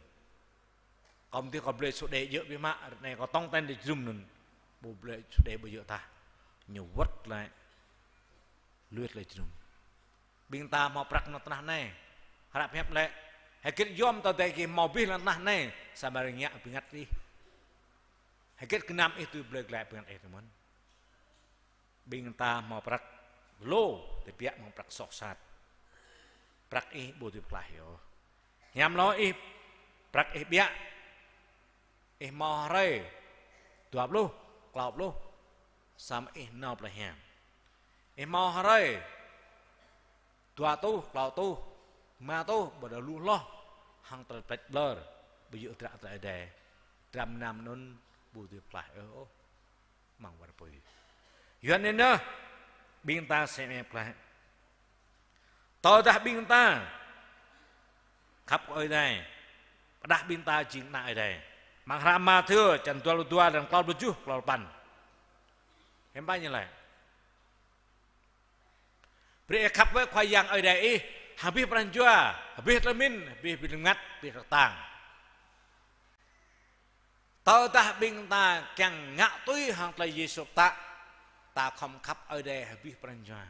còn thì còn bê số đề giữa với má này có tông tên để dùng nên bộ bê số đề bao nhiêu ta nhiều vất lại lưới lời dùng bình ta màu bạc nó ta này harap hẹp lại hãy kết yom tao đây cái màu biết là nát này sao mà nhẹ bị ngắt đi hãy kết cái năm itu balik lại dengan teman bing ta mau prak lo tapi pihak mau prak sok sat prak butuh pelahyo nyam lo prak pihak mau ray tuap lo klaup lo sama nau pelahyan mau ray tua tu klaup tu ma tu pada lu lo hang terpet blur bây giờ tại đây trăm năm non bù tiệp lại mong vào bồi duyên nên đó biên ta xem em lại tôi đã biên ta khắp ở đây đã biên ta chính lại đây mang rama thưa trần tua dan cloud lucu cloud pan em bao nhiêu này beri khắp với khoai yang ở đây habis peranjua, habis lemin, habis bilingat, habis retang. Tao ta bing ta càng ngạ túi hàng tay Giêsu ta không khắp ở đây habis peranjua,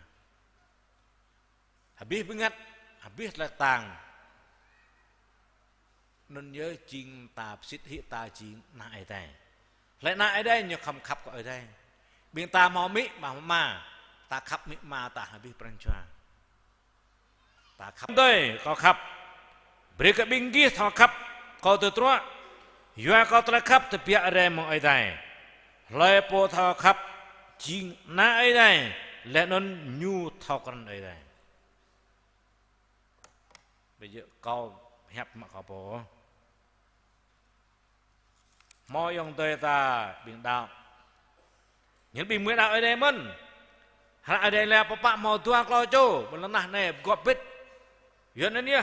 habis bilingat, habis retang. Nên nhớ chinh ta xít hi ta chinh nại đây, lại nại đây nhưng không khắp ở đây. Bing ta mau mỹ mà ta khắp mỹ mà ta habis peranjua. Ta khắp đây có khắp berkat binggi thọ khắp có từ trua yua có từ khắp từ bia ở mong ở đây lại po thọ khắp chính na ở đây lại non nhu thọ con ở đây bây giờ câu hẹp mà có po mọi ông tôi ta bình đạo những bình mới đạo ở đây mình ở đây là papa mau tua kalau cho bên nah này gọt bít hiện nay nhé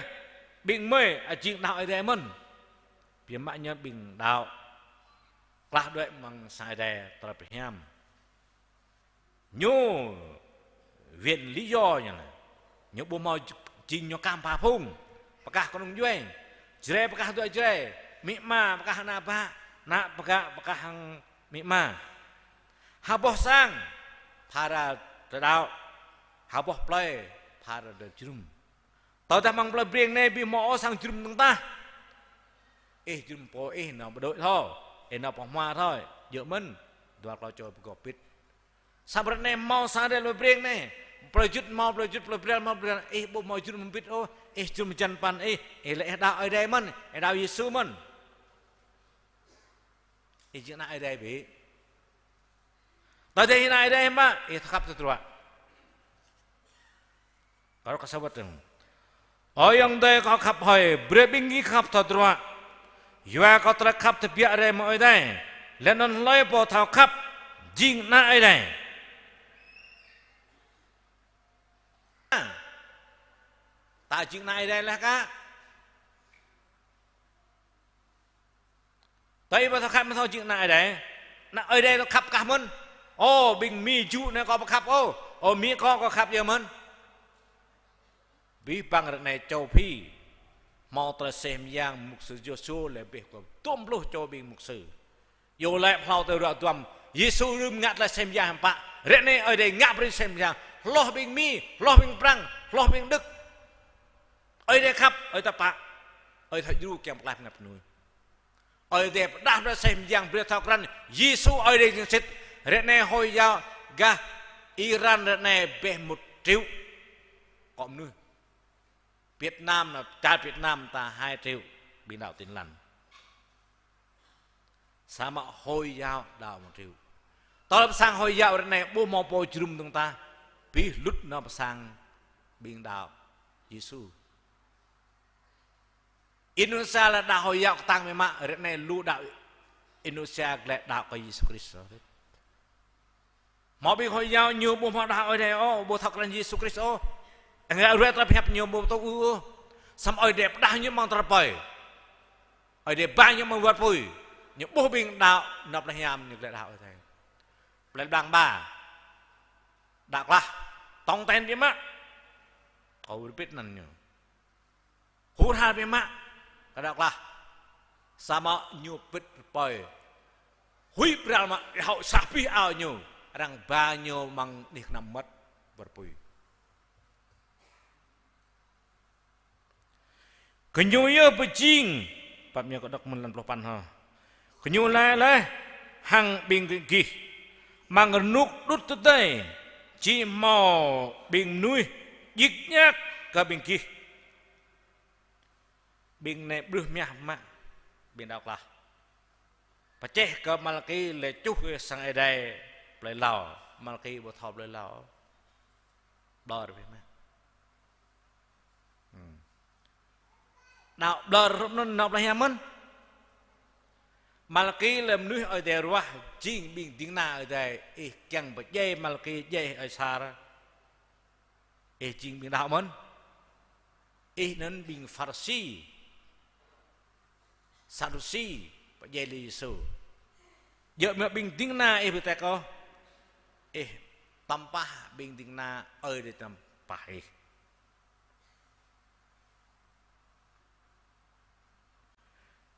bình mê ở chính đạo ở đây mình phía mãi nhớ bình đạo là đợi bằng sai đề tập hiểm nhô viện lý do như này nhớ bố mò trình nhớ cam phá phung bác cả con ông duy dễ bác cả đợi dễ mỹ ma bác cả na bác cả hàng mỹ ma hà bó sang para đạo hà bó play para đời chrum tao ta mang play riêng này bị mỏ sang chrum chúng ta chrum po nào đội thôi nào bỏ hoa thôi dựa mình đoạt lo cho gọp bít Sabar ne mau sadar lo breng ne. Projut mau projut pelabel mau pelabel. Bo mau jut mempit oh. Jum janpan le đào ở đây mình, đào Giêsu mình. Chuyện này ở đây bị. Tadi ini ada yang mak, khap tu tua. Kalau kasabat tu, yang dah kau khap hai, berbingi khap tu tua. Jua kau terkhap tu biar ada yang ada. Lenon loi po thau khap, jing na ada. Ta jing na ada lah kak. Tapi po thau khap thau jing na ada. Na ada tu khap kah mun. Bình mi chú này có khắp mi có khắp giờ mình bí bằng rực này châu phi mau tờ xem giang mục sư Giêsu lại bị của tôm lô cho bình mục sư dù lại phao từ đoạn tuầm Giêsu rừng ngắt lại xem giang bạ rực này ở đây ngắt đi xem giang lo bình mi lo bình prang lo bình đức ở đây khắp ở tập bạ ở thầy du kèm lại ngập nuôi ở đây đáp ra xem giang bia thao răn Giêsu ở đây những xịt rệt này hồi giao ga Iran rệt này bề 1 triệu cộng nuôi Việt Nam là trả Việt Nam ta 2 triệu bị đạo Tin Lành sao mà hồi giao đạo 1 triệu tao làm sang hồi giao rệt này bố mò bồi chùm chúng ta bị lút nó sang biên đạo Giêsu Indonesia là đạo hồi giao tăng với mạng rệt này lưu đạo Indonesia là đạo của Giêsu Christ mau bị hồi giao nhiều bộ họ đạo ở đây bộ thật là Giêsu Christ người rét tập hẹp nhiều bộ tôi xong ở đẹp đa như mong tập bời ở đẹp ba như mong vượt bùi những bộ bình đạo nộp là hiểm những lệ đạo ở đây lên bang ba đạo là tông tên đi má cậu biết năn nhở hút hai đi má cái đạo là sao mà nhiều biết bời hủy ra mà họ sapi ao nhiều rằng bao nhiêu mang đi nằm mất berpui. Kenyuya becing, papnya kau dak melan pelopan ha. Kenyulai lah, hang bing gih, mangenuk đút tới, chỉ mò bing nuôi, giết nhát cả bing gih. Bing này bữa mía mà, bing đào là, phải chết cả malaki le chúc sang ở đây. Lời lào mà khi bộ thọp lời lào đo được không? Đạo đo nó nộp là hiểm hơn mà khi làm núi ở đây rồi chỉ bình tiếng nào ở đây chẳng phải dây mà khi dây ở xa ra chỉ bình đạo hơn nên bình Pharisee Sadducee và dây lý Giêsu giờ mà bình tiếng nào bị tay có tanpa bing ting na ơi để tanpa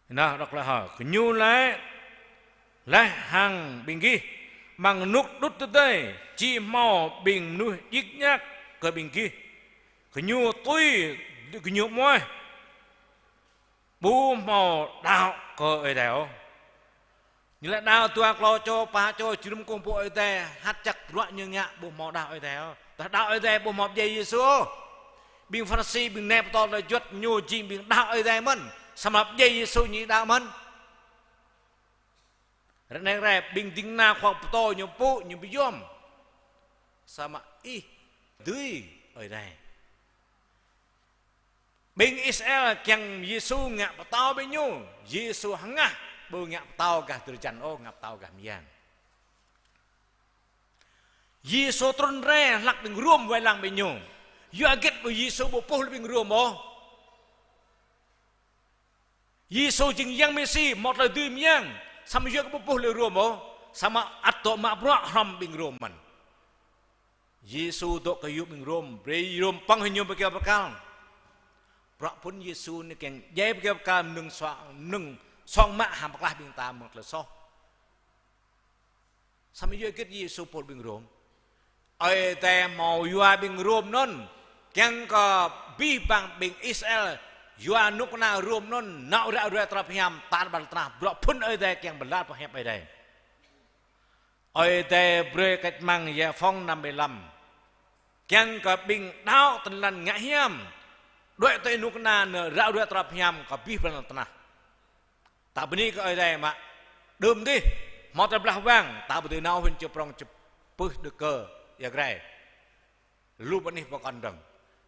nah đọc là hỏi nhu lại hàng bình ghi bằng nút đút tới chỉ mò bình nuôi ít nhắc cái bình ghi cái nhu tôi cái nhu môi bù mò đạo cơ ở đảo như là đào tua lo cho pa cho chữ công bộ ở đây hát chặt loạn như nhạ bộ mò đạo ở đây đạo ở đây bộ mò dây Giêsu bình Pharisee bình nẹp to là chuột nhô chi bình đạo ở đây mình sắm hợp dây Giêsu như đạo mình rất này ra bình tính na khoa to như pu như bị yom sama tươi ở đây bình Israel chẳng Giêsu ngạ to bên nhau Giêsu hăng à bơ ngạp tao cả từ chăn ngạp tao cả miang Giêsu trôn re lạc bình ruộng vài làng bình nhung do kết với Giêsu bộ pol bình ruộng Giêsu chính yang Messi một lời tươi miang sama juga bộ pol ruộng sama atau mabrak ham bình ruộng mình Giêsu to kayu bình ruộng beri ruộng pang hinyo bagi bakal brak pun Giêsu ni keng jai bagi bakal nung song mạ hàm bạc lai bình ta một là so sao mới kết Giêsu Paul bình Rome ở tại màu vua bình Rome non keng có bi bằng bình Israel vua nước nào Rome non nạo ra rồi tập hiểm tan bàn trà bọc phun ở đây keng bật lát vào hẹp ở đây ôi tè bơi cách mang ya phong 55 chàng có bình đau tân lần ngã hiểm đuổi tới nụ na nở rau đuổi trap hiểm có bi phần tana tak beni ko oi mak đơm đi mau terbelah bang tak betul nau hin ceprong cepuh deke ya grai lu benih pakandang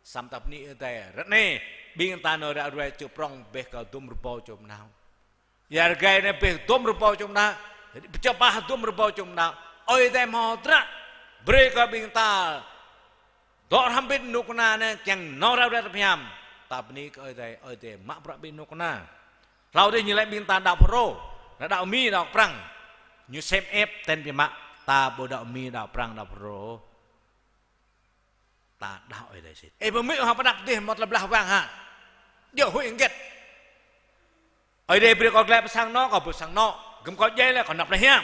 sam tak beni oi rat ni bing ta nở rau đuổi ceprong beh ka dum rupo chom nau ya grai ne beh dum rupo chom na cepah dum rupo chom na oi mau tra bre ka bing ta dor hambit nukna ne kyang no rau đuổi hiểm tak beni ko oi mak prak bin nuknaเราได้ยินแล้วบินตาดาวพโรและดาวมีดาวปรังยูเซฟเอฟเต็นพิมะตาบดาวมีดาวปรังดาวพโรตาดาวอะไรสิบมิเขาประดับดิหมดระบลาว่างฮะเดี๋ยวหุ่ยเก็ตไอเดียเปรียกออกแล้วไปสั่งนอกก็ไปสั่งนอกกำกอดใหญ่แล้วก็นับเลยเฮียม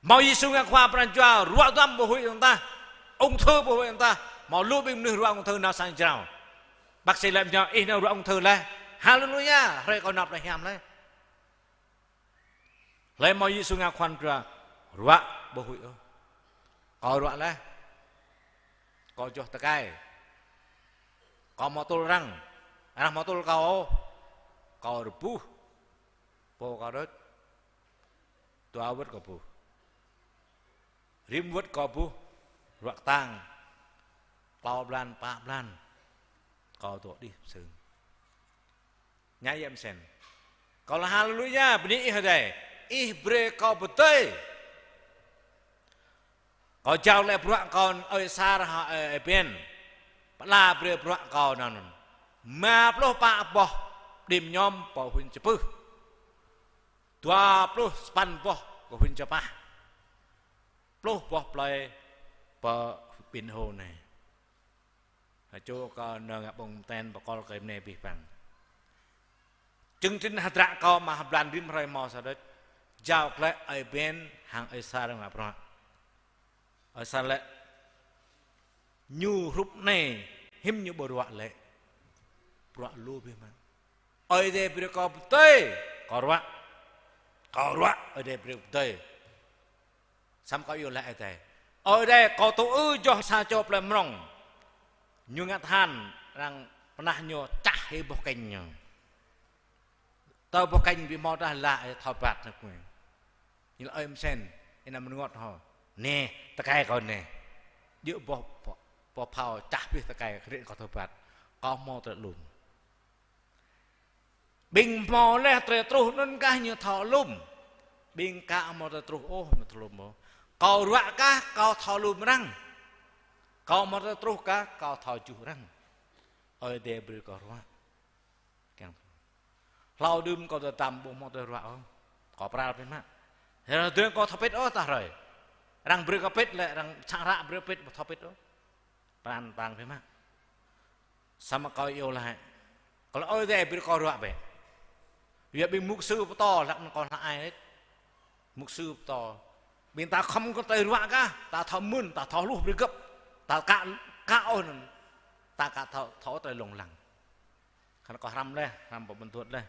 mauยิสุงกับความปรัญญารัวตั้มบุหุยตรงตาองเธอบุหุยตรงตาmauลูบิมนึกรัวองเธอนาสังเจ้าบักเสลมเจ้าอีน่ารัวองเธอเลยHallelujah, rồi còn nạp lại hiểm đấy. Lấy mọi gì xuống ngạc khoan ra, rụa bố hụi ơ. Có rụa lấy, có cho tất cái, có mô tôl răng, anh mô tôl có rụp bố có đất, tòa vứt có bố, rim vứt có bố, rụa tang, bao blan, pa blan, có tổ đi sừng. Nyai em sen. Kalau haleluya beni ihadai. Bre kau betul. Kau jauh le pruak kau oi sar ha ben. Pala bre pruak kau nan. Ma ploh pa boh dim nyom po hun cepuh. 20 span boh ko hun cepah. Ploh boh plai pa pin ho này. Cho kau nang bong ten bakol kai ne pi pang. Chương trình hạt rạ có mà hạt bàn đêm rồi mò sao đấy giao lại ở bên hàng ở xa đang làm rồi ở xa lại nhu rút này hiếm như bờ ruộng lại ruộng lu bên mà ở đây bây giờ có tây có ruộng ở đây bây giờ tây xăm có yêu lại đây ở đây có tổ ư cho xa cho làm rong như ngắt than đang pernah nyo cah heboh kenya tao bao canh bị mò ra lại thọ bạt được rồi như là em sen em làm ngọt họ nè ta cay còn nè giữa bỏ phao chặt biết ta cay cái có thọ bạt có mò tự lùm bình mò lẹ tự tru nên cả như thọ lùm bình cả mò tự tru ô mà thọ lùm mò cầu rạ cả cầu thọ lùm răng cầu mò tự tru cả cầu thọ chủ răng ở đây bự cầu rạเราดื่มก็จะตำบุมอเตอร์ว่าขอปลาเป็นมากเฮ้ยเดือนก็ทับเป็ดตาเลยรังเบรกเป็ดเลยรังช่างระเบรกเป็ดทับเป็ดปานเป็นมากสมัครเอาเลยก็แล้วได้เบรกก็รัวไปเวียเป็นมุกซื้อต่อหลักมันก่อนละไอ้มุกซื้อต่อเป็นตาคำก็เตยรัวก้าตาทอมึนตาทอลูกเบรกตากะอ้อนตากะทอเตยลงหลังขณะก็รำเลยรำบนตัวเลย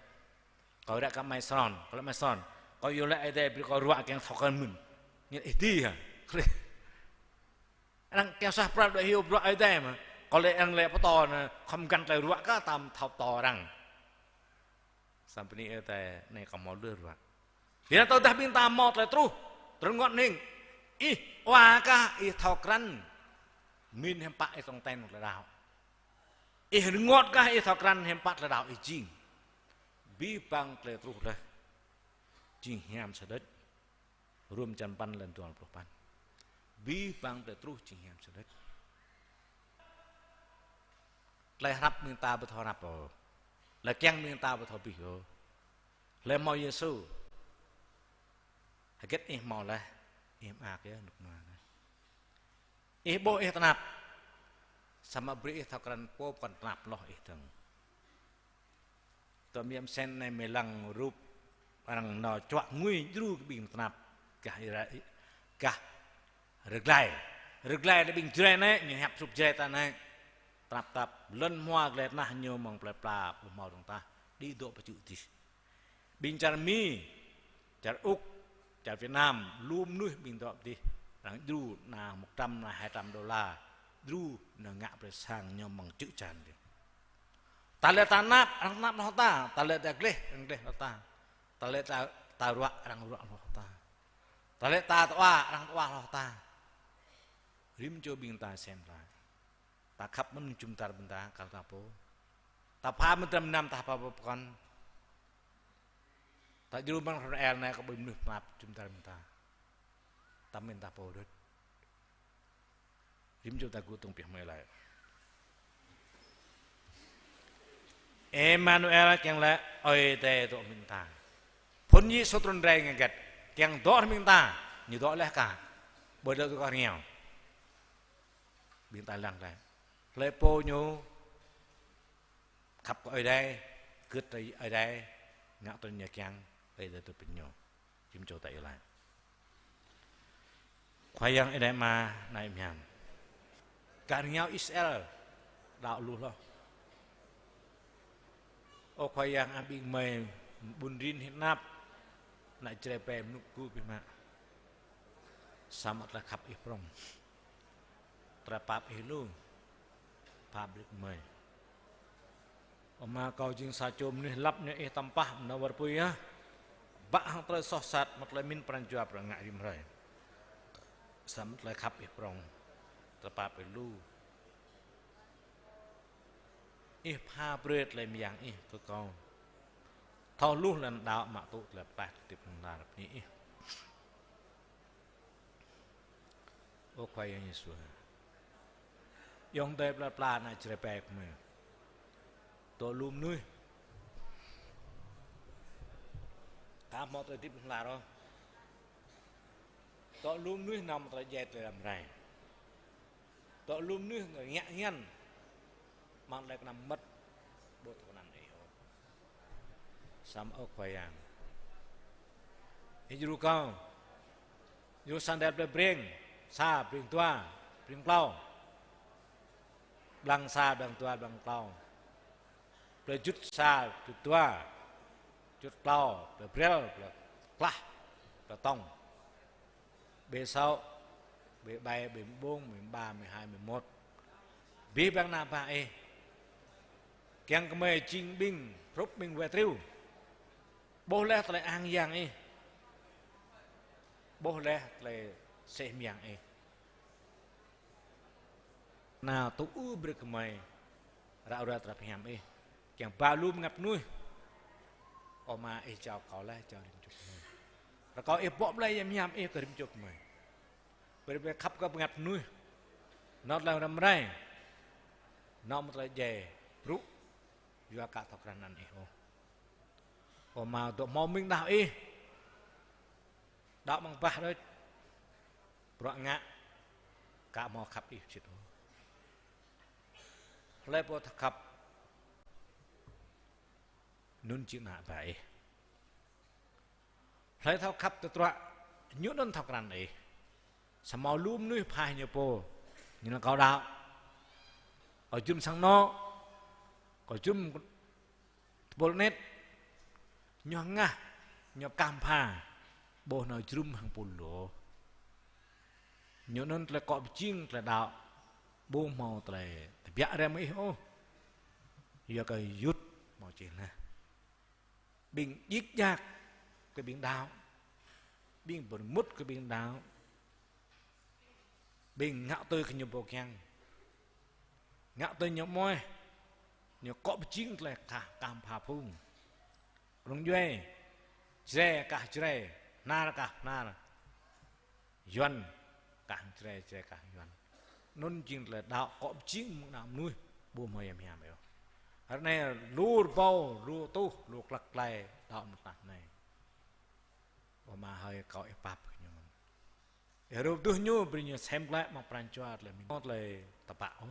kau dak kat maison, kalau maison, kau yolak ada beri kau ruak yang thokan mun, ni dia, orang yang sah pernah dah hidup ruak ada mah, kalau yang lep tor, kamkan lep ruak ka tam thap tor orang, sampai ni ada ni kamu dah ruak, dia tahu dah bintang mau terus ngot ning, wah ka thokran, min hempak tong ten le dau, ngot ka thokran hempak le dau jing. Bi bang kle terus lah, jing hiam sedet, rum janpan lentuan perupan. Bi bang kle terus jing hiam sedet. Lehrap minta betul apa? Lekyang minta betul biho. Lemau Yesus. Haget mau lah, ak ya nuk mana. Bo tenap, sama beri thakran po kan tenap loh teng. Tôm yam sen này mày lăng rúp bằng nọ chọa nguy ru cái bình nạp cả rực lại để bình chơi này như hẹp sụp chơi ta này tập lân hoa lẹt na nhiều mong pla màu đồng ta đi độ phải chịu gì bình char mi char uk จากเวียดนามรวมนุ้ยบินต่อดีหลังดูนา100 na 200 $ดูนางะประสางยอมมังจุจันเดียตาเลตานับรังนับเราตาตาเลตาเกลรังเกลเราตาตาเลตารัวรังรัวเราตาตาเลตาตัวรังตัวเราตาริมโจบิงตาเซมลาตาขับมันจุ่มตาบรรดาการตาโปตาพามันเติมน้ำตาพาปกอนตาจูบังคนแอลเนี่ยก็บึ้มนึกมาจุ่มตาบรรดาตาเมนตาโปด้วยริมโจตากูตรงเปียกไม่ไหลเอมานูเอลยังละเอ้ยแต่ตัวมินตาพ้นยี่สุดรุนแรงอย่างเกิดยังดอมินตาอยู่ดอแล้วกันเบอร์เดอร์ตัวเงี้ยวบินตาลังได้เลยโปญูขับก็ไอ้ได้กึศไอ้ได้งะตัวเนี้ยยังไอ้เดอร์ตัวเป็นโยริมโจตาอะไรควายยังไอ้ได้มาในเมียนการเงี้ยวอิสราเอลดาวลูล้อโอ้ควายยังอาบิงเมย์บุญรินหินนับในเจริญเปรมนุกูพิมาสามัตระขับอิปรมตระปับอิลูพาบริกเมย์ออกมาเกาจิงสาจมนี่ลับเนี่ยตัมปะนวรปุยะบะหังตระสอสัตมัตระมินปรัญจวบระงะริมไรสามัตระขับอิปรมตระปับอิลูพาเปรตเลยมีอย่างก็กองทอลูกลันดาวมาตุเลยแปดติดนาแบบนี้โอ้ควายยังสวยยองเตยปลาในเจริญแปลกมือตัวลุมนุ้ยตามมอเตอร์ติดนาเราตัวลุมนุ้ยนำตัวเย็ดเลยทำไรตัวลุมนุ้ยเงี้ยเงี้ยมันเลยนำมัดบทนั้นเองซ้ำเอาควายยังฮิจูก้าวยูสันเดบเบรงซาเบรงตัวเบรงเปล่าบังซาบังตัวบังเปล่าเปลือยจุดซาจุดตัวจุดเปล่าเปลือยเปรี้ยวเปลือยกล้าเปลือยต้องเบเซาเบใบเบบุ้งเบบ้าเบหายเบหมดบีบังนาปะเอยังก็ไม่จริงบิงพรุบบิงเวทิวโบเลสเลยอ่างอย่างเอโบเลสเลยเสียมอย่างเอนาตัวอู้บริกไม่เราเรือตระพิหามเออย่างบาลูมงับนุ้ยออกมาเอเจ้าเขาเลยเจ้าริมจุกมือแล้วก็เอปอบเลยยังพิหามเอก็ริมจุกมือไปขับกับงับนุ้ยนอดแล้วทำไรนอมตระเจรุอยู่อากาศทอกรันนั่นเองออกมาตัวมอมิงดาวดาวมังปะด้วยเพราะงะกะมอขับอีกชิดเลยพอขับนุ่นจีน่าไปเลยเท่าขับตัวยุนนทอกรันเองสมอลุ่มนุ้ยพายเนโปนี่เราเกาดาวở chum sang nó có chum bol net nhỏ ngà nhỏ cam pha bồ nói chum hàng bồn lỗ nhỏ nên là cọp chiên là đạo bô màu là bịa ra mấy ô giờ cái rút màu chuyện này bình giết giặc cái biển đảo biển bồn mút cái biển đảo bình ngạo tôi cái nhiều bộ keng ngạo tôi nhỏ môi nhỏ cọp chiên là cả cam phà phung rung duê dè cả dè na cả na yuan cả dè cả yuan nôn chiên là đạo cọp chiên làm nuôi buông mày em hiểu không? Ở này lúa bao lúa tu lúa lắc lay đạo một nát này, mà hơi cõi bắp như mình. Rồi tôi nhớ bây giờ xem lại mà pran choat là mình nói là tập bạo.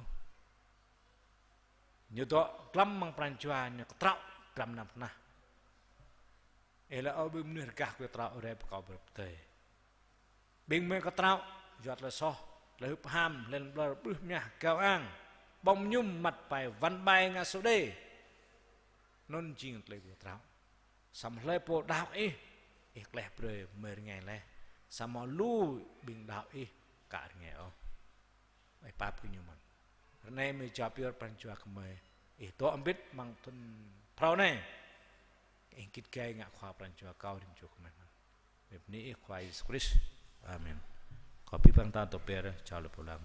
Như đó lắm mà pran choat như trạo cầm nằm na. Là ở bên nửa cả cái trạo ở đây có bự tề. Bên bên có trạo giọt là so là hấp ham lên bờ bướm nhà cao ang bông nhung mặt bài văn bài ngã số đây nôn chiên lấy của trạo sắm lấy bộ đạo ấy leh bre mer ngai leh sama lu bing dau ka ngai o ai pap ku nyuman rene me japir panjua kemai to ambit mang tun prau ne ingkit kai ngak khwa panjua kau dim juk man beb ni khwa Yesus Kristus amen kopi bang ta to per chalo pulang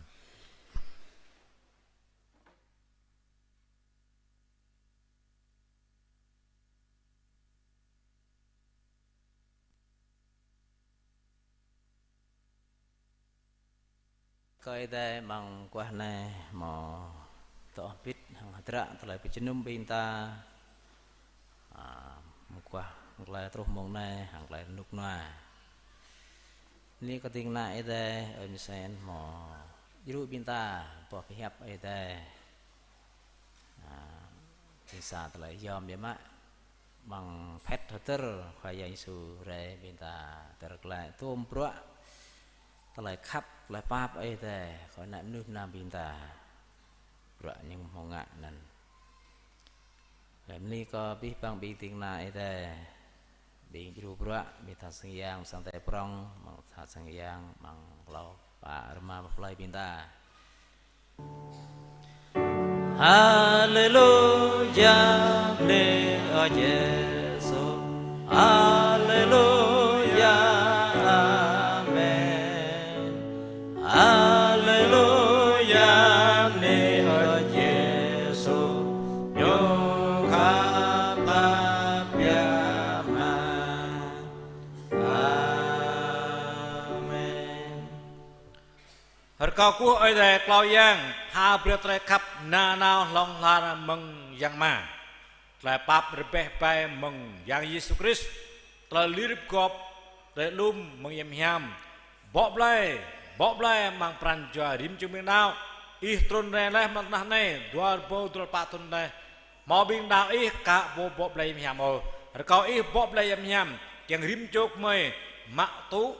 coi đây bằng qua này mà tỏ biết hàng hạt rạ lại bị chân bên ta qua lại trục mông này hàng lại nục noaนี่ก็ติงlại đây ở như sen mà giữ bên ta bỏ cái hẹp ở đây thì sao lại yom vậy mà bằng pet hoter khoai yang su re bên ta terkelai tuom pro lại khắp lại pap ấy thế khỏi nãy nước nam bin ta rồi nhưng không ngại nên làm ni có biết bằng biết tiếng này thế bị chịu bữa bị thằng sinh giang sang tay prong bằng thằng sinh giang bằng lâu và mà play bin ta Hallelujah le o Jesus Hallelujah Hallelujah ni o Jesus nhung khắp tập yama Amen Kau ku oi dai klau yang ha bre tre khap na nao long la mừng yang ma trai pap rebeh pai mừng yang Yesus Kristus trai lirip gop trai lum mừng yam hiam bỏ blai mang pran jua rim chung nao ih trun re leh mak nah nei duar bo dul pa tun nei mau bing dao ih ka bo blai yam hiam o kau ih bo blai yam hiam yang rim chok mai mak tu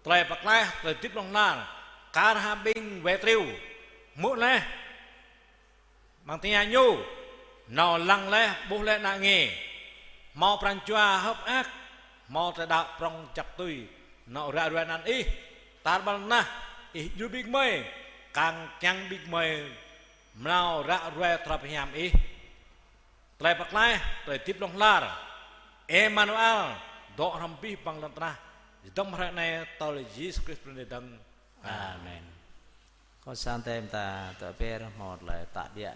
trai pak lai trai tip long na Kar habing wetriu mu leh mang tia nyu no lang leh bu leh na nge mau pran chua hấp ác mau ta đạo prong chặt tui no ra ra nan i tar bal na i du big mai kang chang big mai mau ra ra trop hiam i tlai pak lai tlai tip long lar Emmanuel do rampi bang lan tra dom ra này tol Jesus Christ dang Amen. Có sang tem ta tập per một lại tạ địa